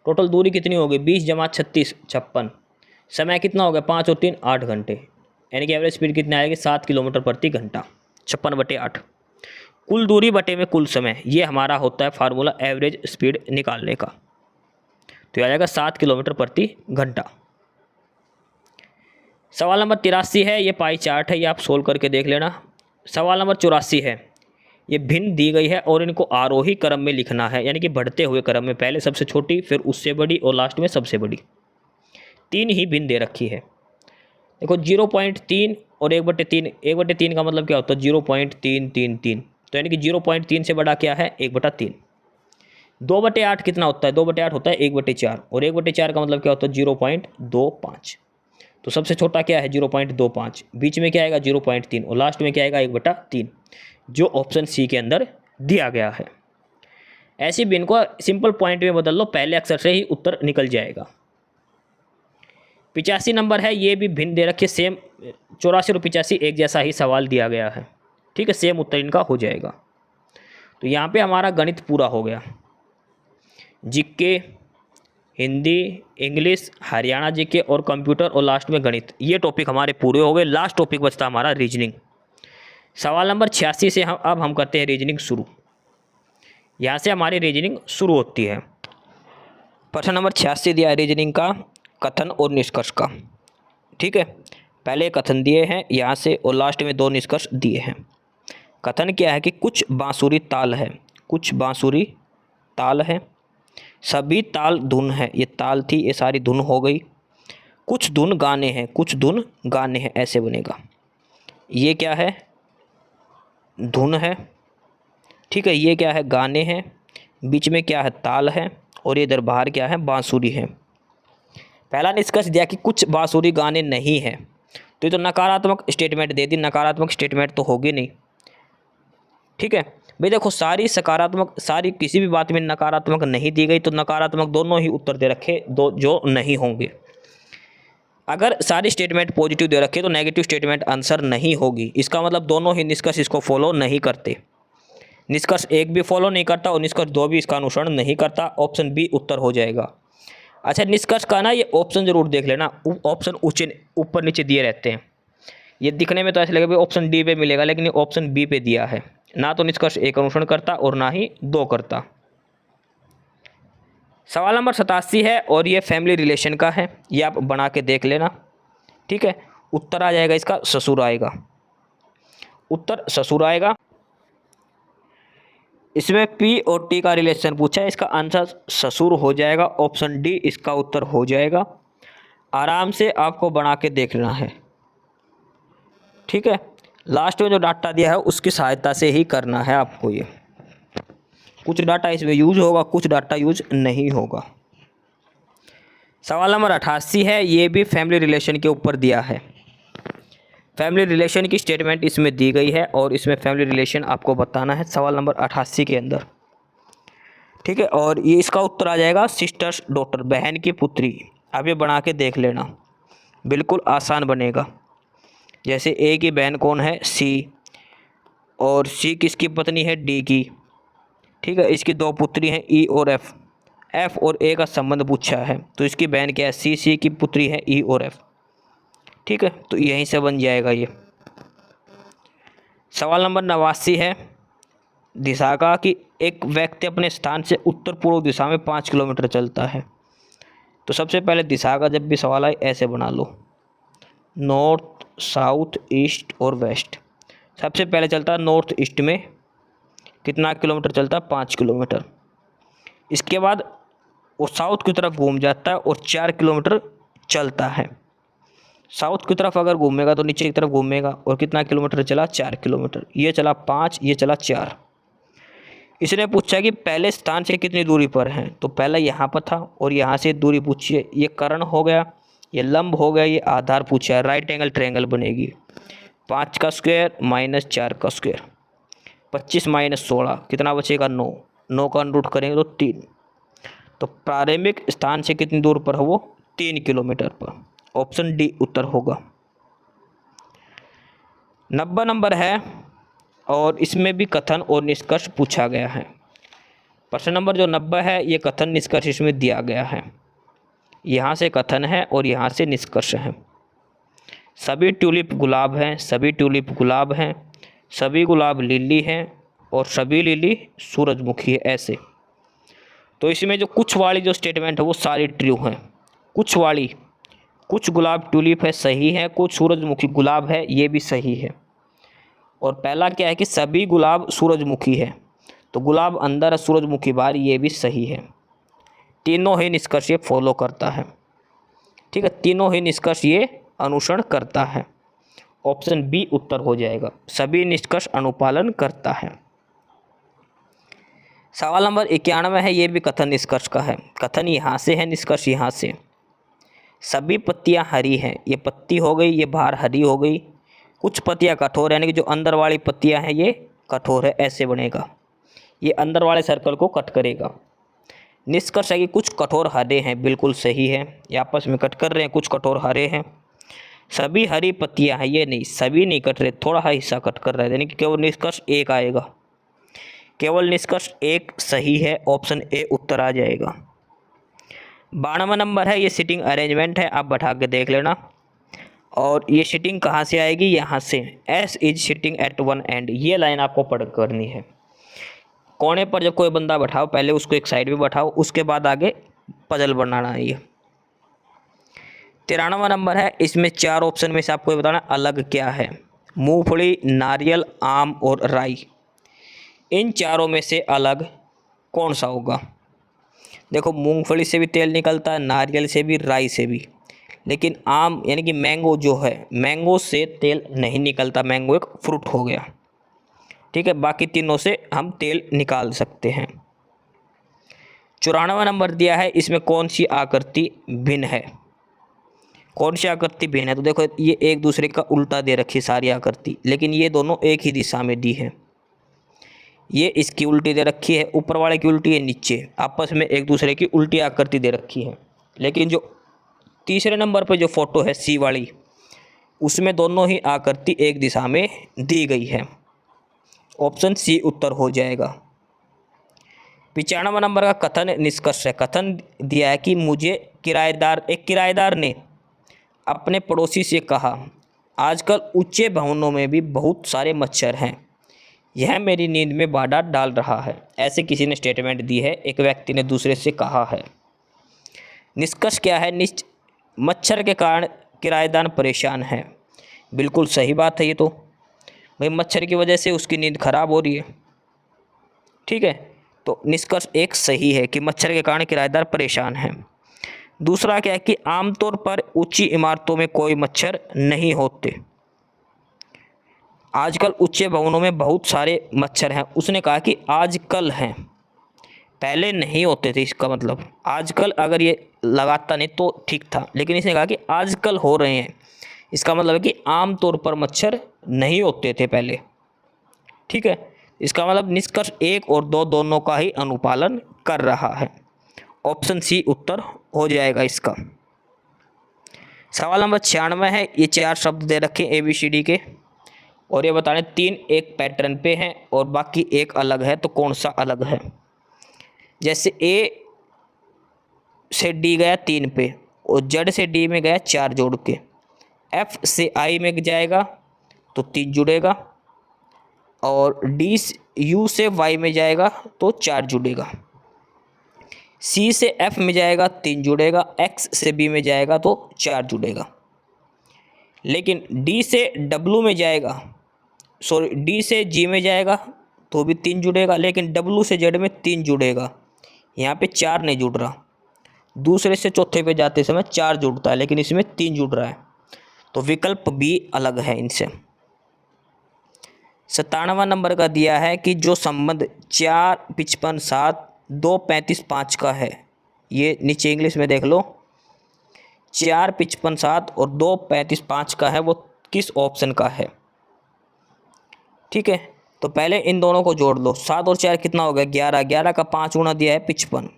टोटल दूरी कितनी होगी 20 + 36 56, समय कितना हो गया 5 और 3 8 घंटे, यानी कि एवरेज स्पीड कितनी आएगी 7 किलोमीटर प्रति घंटा। 56/8 कुल दूरी बटे में कुल समय, ये हमारा होता है फार्मूला एवरेज स्पीड निकालने का। तो यह आ जाएगा 7 किलोमीटर प्रति घंटा। सवाल नंबर 83 है, ये पाई चार्ट है, ये आप सोल्व करके देख लेना। सवाल नंबर 84 है, ये भिन्न दी गई है और इनको आरोही क्रम में लिखना है, यानी कि बढ़ते हुए क्रम में, पहले सबसे छोटी फिर उससे बड़ी और लास्ट में सबसे बड़ी। 3 ही भिन्न दे रखी है। देखो 0.3 और 1/3, 1/3 का मतलब क्या होता है 0.333, तो यानी कि 0.3 से बड़ा क्या है 1/3। 2/8 कितना होता है, 2/8 होता है 1/4, और 1/4 का मतलब क्या होता है 0.25। तो सबसे छोटा क्या है 0.25, बीच में क्या आएगा 0.3 और लास्ट में क्या आएगा 1/3, जो ऑप्शन सी के अंदर दिया गया है। ऐसी भिन्न को सिंपल पॉइंट में बदल लो, पहले अक्षर से ही उत्तर निकल जाएगा। 85 नंबर है, ये भी भिन्न दे रखे, सेम 84 और 85 एक जैसा ही सवाल दिया गया है, ठीक है, सेम उत्तर इनका हो जाएगा। तो यहाँ पे हमारा गणित पूरा हो गया, GK, Hindi, English, Haryana GK और कंप्यूटर और लास्ट में गणित, ये टॉपिक हमारे पूरे हो गए। लास्ट टॉपिक बचता हमारा रीजनिंग। सवाल नंबर 86 से हम करते हैं रीजनिंग शुरू। यहाँ से हमारी रीजनिंग शुरू होती है। प्रश्न नंबर 86 दिया है रीजनिंग का, कथन और निष्कर्ष का, ठीक है। पहले कथन दिए हैं यहाँ से और लास्ट में 2 निष्कर्ष दिए हैं। कथन क्या है कि कुछ बांसुरी ताल है, कुछ बांसुरी ताल है, सभी ताल धुन है, ये ताल थी ये सारी धुन हो गई। कुछ धुन गाने हैं, कुछ धुन गाने हैं, ऐसे बनेगा। ये क्या है धुन है, ठीक है, ये क्या है गाने हैं, बीच में क्या है ताल है, और ये इधर बाहर क्या है बांसुरी है। पहला निष्कर्ष दिया कि कुछ बांसुरी गाने नहीं है, तो ये तो नकारात्मक स्टेटमेंट दे दी, नकारात्मक स्टेटमेंट तो होगी नहीं, ठीक है भाई। देखो सारी सकारात्मक, सारी किसी भी बात में नकारात्मक नहीं दी गई, तो नकारात्मक दोनों ही उत्तर दे रखे, दो जो नहीं होंगे। अगर सारी स्टेटमेंट पॉजिटिव दे रखे तो नेगेटिव स्टेटमेंट आंसर नहीं होगी। इसका मतलब दोनों ही निष्कर्ष इसको फॉलो नहीं करते। निष्कर्ष 1 भी फॉलो नहीं करता और निष्कर्ष 2 भी इसका अनुसरण नहीं करता। ऑप्शन बी उत्तर हो जाएगा। अच्छा, निष्कर्ष का ना ये ऑप्शन जरूर देख लेना, ऑप्शन ऊपर नीचे दिए रहते हैं। ये दिखने में तो ऐसे लगेगा ऑप्शन डी पे मिलेगा, लेकिन ये ऑप्शन बी पे दिया है। ना तो निष्कर्ष 1 अनुसरण करता और ना ही 2 करता। सवाल नंबर 87 है और ये फैमिली रिलेशन का है, ये आप बना के देख लेना। ठीक है, उत्तर आ जाएगा इसका ससुर आएगा, उत्तर ससुर आएगा। इसमें पी और टी का रिलेशन पूछा है, इसका आंसर ससुर हो जाएगा, ऑप्शन डी इसका उत्तर हो जाएगा। आराम से आपको बना के देख लेना है। ठीक है, लास्ट में जो डाटा दिया है उसकी सहायता से ही करना है आपको। ये कुछ डाटा इसमें यूज होगा, कुछ डाटा यूज नहीं होगा। सवाल नंबर 88 है, ये भी फैमिली रिलेशन के ऊपर दिया है। फैमिली रिलेशन की स्टेटमेंट इसमें दी गई है और इसमें फैमिली रिलेशन आपको बताना है सवाल नंबर 88 के अंदर। ठीक है, और ये इसका उत्तर आ जाएगा सिस्टर्स डॉटर, बहन की पुत्री। आप ये बना के देख लेना, बिल्कुल आसान बनेगा। जैसे ए की बहन कौन है, सी, और सी किसकी पत्नी है, डी की। ठीक है, इसकी 2 पुत्री हैं, ई और एफ। एफ और ए का संबंध पूछा है तो इसकी बहन क्या है, सी। सी की पुत्री है ई और एफ। ठीक है, तो यहीं से बन जाएगा ये। सवाल नंबर 89 है, दिशा का कि एक व्यक्ति अपने स्थान से उत्तर पूर्व दिशा में 5 किलोमीटर चलता है। तो सबसे पहले दिशा का जब भी सवाल आए ऐसे बना लो, नॉर्थ, साउथ, ईस्ट और वेस्ट। सबसे पहले चलता है नॉर्थ ईस्ट में, कितना किलोमीटर चलता है, 5 किलोमीटर। इसके बाद वो साउथ की तरफ घूम जाता है और 4 किलोमीटर चलता है। साउथ की तरफ अगर घूमेगा तो नीचे की तरफ घूमेगा, और कितना किलोमीटर चला, 4 किलोमीटर। ये चला 5, ये चला 4। इसने पूछा कि पहले स्थान से कितनी दूरी पर है, तो पहला यहाँ पर था और यहाँ से दूरी पूछी है। ये कर्ण हो गया, ये लंब हो गया, ये आधार पूछा है, राइट एंगल ट्रायंगल बनेगी। 5 का स्क्वायर माइनस 4 का स्क्वायर, 25 माइनस 16 कितना बचेगा, 9। 9 का रूट करेंगे तो 3। तो प्रारंभिक स्थान से कितनी दूर पर है वो, 3 किलोमीटर पर। ऑप्शन डी उत्तर होगा। 90 नंबर है और इसमें भी कथन और निष्कर्ष पूछा गया है। प्रश्न नंबर जो 90 है ये कथन निष्कर्ष इसमें दिया गया है। यहाँ से कथन है और यहाँ से निष्कर्ष है। सभी ट्यूलिप गुलाब हैं, सभी ट्यूलिप गुलाब हैं, सभी गुलाब लिली हैं और सभी लिली सूरजमुखी है, ऐसे। तो इसमें जो कुछ वाली जो स्टेटमेंट है वो सारी ट्रू हैं। कुछ वाली, कुछ गुलाब ट्यूलिप है, सही है। कुछ सूरजमुखी गुलाब है, ये भी सही है। और पहला क्या है कि सभी गुलाब सूरजमुखी है, तो गुलाब अंदर है, सूरजमुखी बाहर, ये भी सही है। तीनों ही निष्कर्ष ये फॉलो करता है। ठीक है, तीनों ही निष्कर्ष ये अनुसरण करता है। ऑप्शन बी उत्तर हो जाएगा, सभी निष्कर्ष अनुपालन करता है। सवाल नंबर 91 है, ये भी कथन निष्कर्ष का है। कथन यहाँ से है, निष्कर्ष यहाँ से। सभी पत्तियाँ हरी हैं, ये पत्ती हो गई, ये बाहर हरी हो गई। कुछ पत्तियाँ कठोर, यानी कि जो अंदर वाली पत्तियाँ हैं ये कठोर है, ऐसे बनेगा। ये अंदर वाले सर्कल को कट करेगा। निष्कर्ष है कि कुछ कठोर हरे हैं, बिल्कुल सही है, ये आपस में कट कर रहे हैं, कुछ कठोर हरे हैं। सभी हरी पत्तियाँ हैं, ये नहीं, सभी नहीं कट रहे, थोड़ा हिस्सा कट कर रहा है, यानी कि केवल निष्कर्ष 1 आएगा। केवल निष्कर्ष 1 सही है, ऑप्शन ए उत्तर आ जाएगा। 92 नंबर है, ये सिटिंग अरेंजमेंट है, आप बैठा के देख लेना। और ये सिटिंग कहाँ से आएगी, यहाँ से। S is sitting at one and, ये लाइन आपको पढ़ करनी है। कोने पर जब कोई बंदा बैठाओ, पहले उसको एक साइड में बैठाओ, उसके बाद आगे पजल बनाना है ये। 93 नंबर है, इसमें 4 ऑप्शन में से आपको ये बताना अलग क्या है। मूंगफली, नारियल, आम और राई। इन चारों में से अलग कौन सा होगा। देखो, मूंगफली से भी तेल निकलता है, नारियल से भी, राई से भी, लेकिन आम यानी कि मैंगो जो है, मैंगो से तेल नहीं निकलता। मैंगो एक फ्रूट हो गया। ठीक है, बाकी तीनों से हम तेल निकाल सकते हैं। 94 नंबर दिया है, इसमें कौन सी आकृति भिन्न है। कौन सी आकृति भिन्न है, तो देखो ये एक दूसरे का उल्टा दे रखी सारी आकृति, लेकिन ये दोनों एक ही दिशा में दी है। ये इसकी उल्टी दे रखी है, ऊपर वाले की उल्टी है, नीचे आपस में एक दूसरे की उल्टी आकृति दे रखी है। लेकिन जो तीसरे नंबर पर जो फोटो है सी वाली, उसमें दोनों ही आकृति एक दिशा में दी गई है। ऑप्शन सी उत्तर हो जाएगा। 95 नंबर का कथन निष्कर्ष है। कथन दिया है कि मुझे एक किराएदार ने अपने पड़ोसी से कहा, आजकल ऊंचे भवनों में भी बहुत सारे मच्छर हैं, यह मेरी नींद में बाधा डाल रहा है, ऐसे किसी ने स्टेटमेंट दी है, एक व्यक्ति ने दूसरे से कहा है। निष्कर्ष क्या है? मच्छर के कारण किराएदार परेशान है। बिल्कुल सही बात है ये तो भाई, मच्छर की वजह से उसकी नींद खराब हो रही है। ठीक है, तो निष्कर्ष एक सही है कि मच्छर के कारण किराएदार परेशान है। दूसरा क्या है कि आमतौर पर ऊंची इमारतों में कोई मच्छर नहीं होते। आजकल ऊंचे भवनों में बहुत सारे मच्छर हैं। उसने कहा कि आजकल हैं, पहले नहीं होते थे। इसका मतलब आजकल अगर ये लगाता नहीं तो ठीक था, लेकिन इसने कहा कि आजकल हो रहे हैं। इसका मतलब है कि आम तौर पर मच्छर नहीं होते थे पहले। ठीक है, इसका मतलब निष्कर्ष 1 और 2 दोनों का ही अनुपालन कर रहा है। ऑप्शन सी उत्तर हो जाएगा इसका। सवाल नंबर 96 है। ये 4 शब्द दे रखे ABCD के और ये बताने 3 एक पैटर्न पे हैं और बाकी एक अलग है, तो कौन सा अलग है? जैसे A से D गया 3 पे और Z से D में गया 4 जोड़ के, F से I में जाएगा तो 3 जुड़ेगा और U से Y में जाएगा तो 4 जुड़ेगा, C से F में जाएगा 3 जुड़ेगा, X से B में जाएगा तो 4 जुड़ेगा। लेकिन D से W में जाएगा, D से G में जाएगा तो भी 3 जुड़ेगा, लेकिन W से Z में 3 जुड़ेगा। यहाँ पे 4 नहीं जुड़ रहा। दूसरे से चौथे पे जाते समय 4 जुड़ता है, लेकिन इसमें 3 जुड़ रहा है, तो विकल्प B अलग है इनसे। 97 नंबर का दिया है कि जो संबंध 4, 55, 7, 2, 35, 5 का है, ये नीचे इंग्लिश में देख लो, 4, 55, 7 और 2, 35, 5 का है, वो किस ऑप्शन का है? ठीक है, तो पहले इन दोनों को जोड़ लो। 7 और 4 कितना हो गया? 11। 11 का 5 गुना दिया है 55।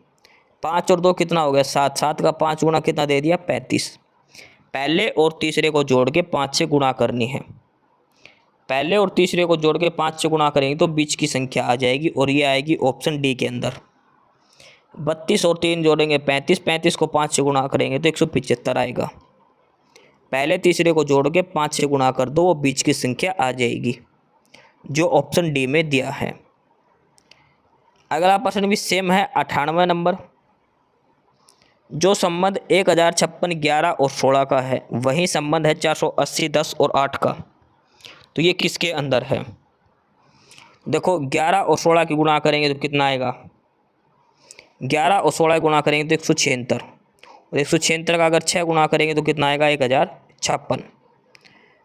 5 और 2 कितना हो गया? 7। 7 का 5 गुना कितना दे दिया? 35। पहले और तीसरे को जोड़ के 5 से गुणा करनी है। पहले और तीसरे को जोड़ के 5 से गुणा करेंगे तो बीच की संख्या आ जाएगी और ये आएगी ऑप्शन डी के अंदर। 32 और 3 जोड़ेंगे 35। 35 को 5 से गुणा करेंगे तो 175 आएगा। पहले तीसरे को जोड़ के 5 से गुणा कर दो, वो बीच की संख्या आ जाएगी, जो ऑप्शन डी में दिया है। अगला प्रश्न भी सेम है, 98 नंबर। जो संबंध 1056, 11 और 16 का है, वही संबंध है 480, 10 और 8 का, तो ये किसके अंदर है? देखो 11 और 16 की गुणा करेंगे तो कितना आएगा? 11 और 16 गुणा करेंगे तो 176 और 176 का अगर 6 गुणा करेंगे तो कितना आएगा? 1056।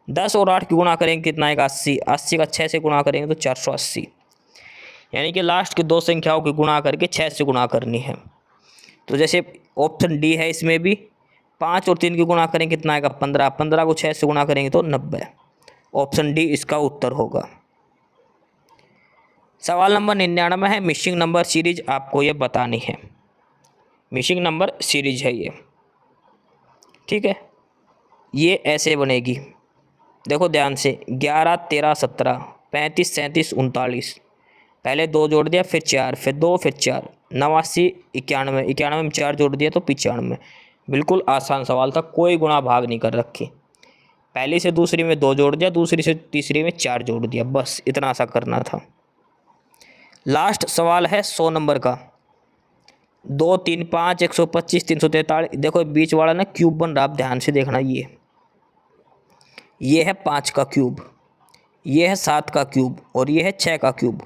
10 और 8 की गुणा करेंगे कितना आएगा? 80। 80 का 6 से गुणा करेंगे तो 480। यानी कि लास्ट की 2 संख्याओं की गुणा करके 6 से गुणा करनी है। तो जैसे ऑप्शन डी है, इसमें भी 5 और 3 की गुणा करेंगे कितना आएगा? 15। 15 को 6 से गुणा करेंगे तो 90। ऑप्शन डी इसका उत्तर होगा। सवाल नंबर 99 है। मिसिंग नंबर सीरीज आपको ये बतानी है। मिसिंग नंबर सीरीज है ये, ठीक है। ये ऐसे बनेगी, देखो ध्यान से, 11, 13, 17, 35, 37, 39। पहले 2 जोड़ दिया, फिर 4, फिर 2, फिर 4, 89, 91। 91 में 4 जोड़ दिया तो 95। बिल्कुल आसान सवाल था, कोई गुणा भाग नहीं कर रखी। पहली से दूसरी में 2 जोड़ दिया, दूसरी से तीसरी में 4 जोड़ दिया, बस इतना सा करना था। लास्ट सवाल है 100 नंबर का। 2, 3, 5, 125, 343। देखो बीच वाला ना क्यूब बन रहा, आप ध्यान से देखना। ये है 5 का क्यूब, ये है 7 का क्यूब और ये है 6 का क्यूब।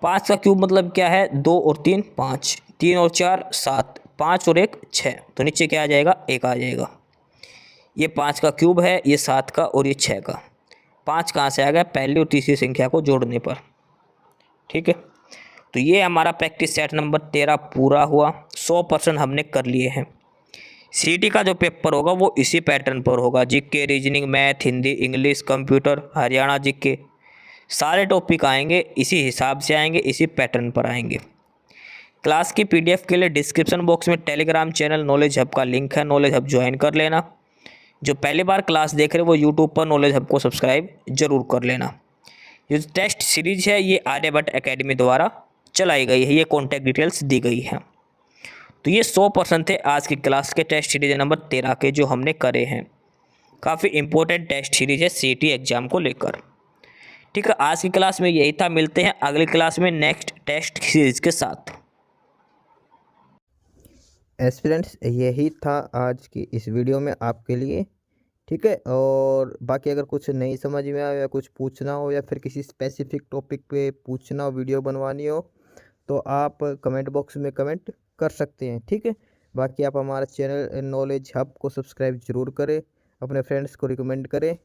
5 का क्यूब मतलब क्या है? 2 और 3 5, 3 और 4 7, 5 और 1 6, तो नीचे क्या आ जाएगा? 1 आ जाएगा। ये 5 का क्यूब है, ये 7 का और ये 6 का। 5 कहाँ से आ गया? पहली और तीसरी संख्या को जोड़ने पर, ठीक है। तो ये हमारा प्रैक्टिस सेट नंबर 13 पूरा हुआ। 100% हमने कर लिए हैं। सीटी का जो पेपर होगा वो इसी पैटर्न पर होगा। GK, reasoning, math, Hindi, English, computer, Haryana GK, सारे टॉपिक आएंगे इसी हिसाब से आएंगे, इसी पैटर्न पर आएंगे। क्लास की पीडीएफ के लिए डिस्क्रिप्शन बॉक्स में टेलीग्राम चैनल नॉलेज हब का लिंक है, नॉलेज हब ज्वाइन कर लेना। जो पहली बार क्लास देख रहे हो वो यूट्यूब पर नॉलेज हब को सब्सक्राइब जरूर कर लेना। ये टेस्ट सीरीज है ये आर्यभट्ट एकेडमी द्वारा चलाई गई है, ये कॉन्टैक्ट डिटेल्स दी गई है। तो ये 100% थे आज की क्लास के टेस्ट सीरीज नंबर 13 के जो हमने करे हैं। काफ़ी इंपॉर्टेंट टेस्ट सीरीज है सीटी एग्ज़ाम को लेकर। ठीक है, आज की क्लास में यही था। मिलते हैं अगली क्लास में नेक्स्ट टेस्ट सीरीज के साथ। एस्पिरेंट्स यही था आज की इस वीडियो में आपके लिए। ठीक है, और बाकी अगर कुछ नहीं समझ में आया या कुछ पूछना हो या फिर किसी स्पेसिफिक टॉपिक पे पूछना हो, वीडियो बनवानी हो, तो आप कमेंट बॉक्स में कमेंट कर सकते हैं। ठीक है, बाकी आप हमारा चैनल नॉलेज हब को सब्सक्राइब ज़रूर करें, अपने फ्रेंड्स को रिकमेंड करें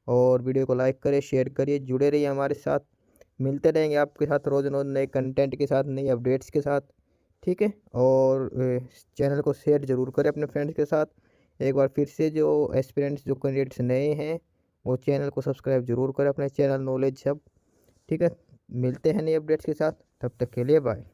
और वीडियो को लाइक करें, शेयर करिए, जुड़े रहिए हमारे साथ। मिलते रहेंगे आपके साथ रोज़ रोज़ नए कंटेंट के साथ, नई अपडेट्स के साथ। ठीक है, और चैनल को शेयर ज़रूर करें अपने फ्रेंड्स के साथ। एक बार फिर से जो एस्पिरेंट्स, जो कैंडिडेट्स नए हैं, वो चैनल को सब्सक्राइब ज़रूर करें, अपने चैनल नॉलेज हब। ठीक है, मिलते हैं नए अपडेट्स के साथ, तब तक के लिए बाय।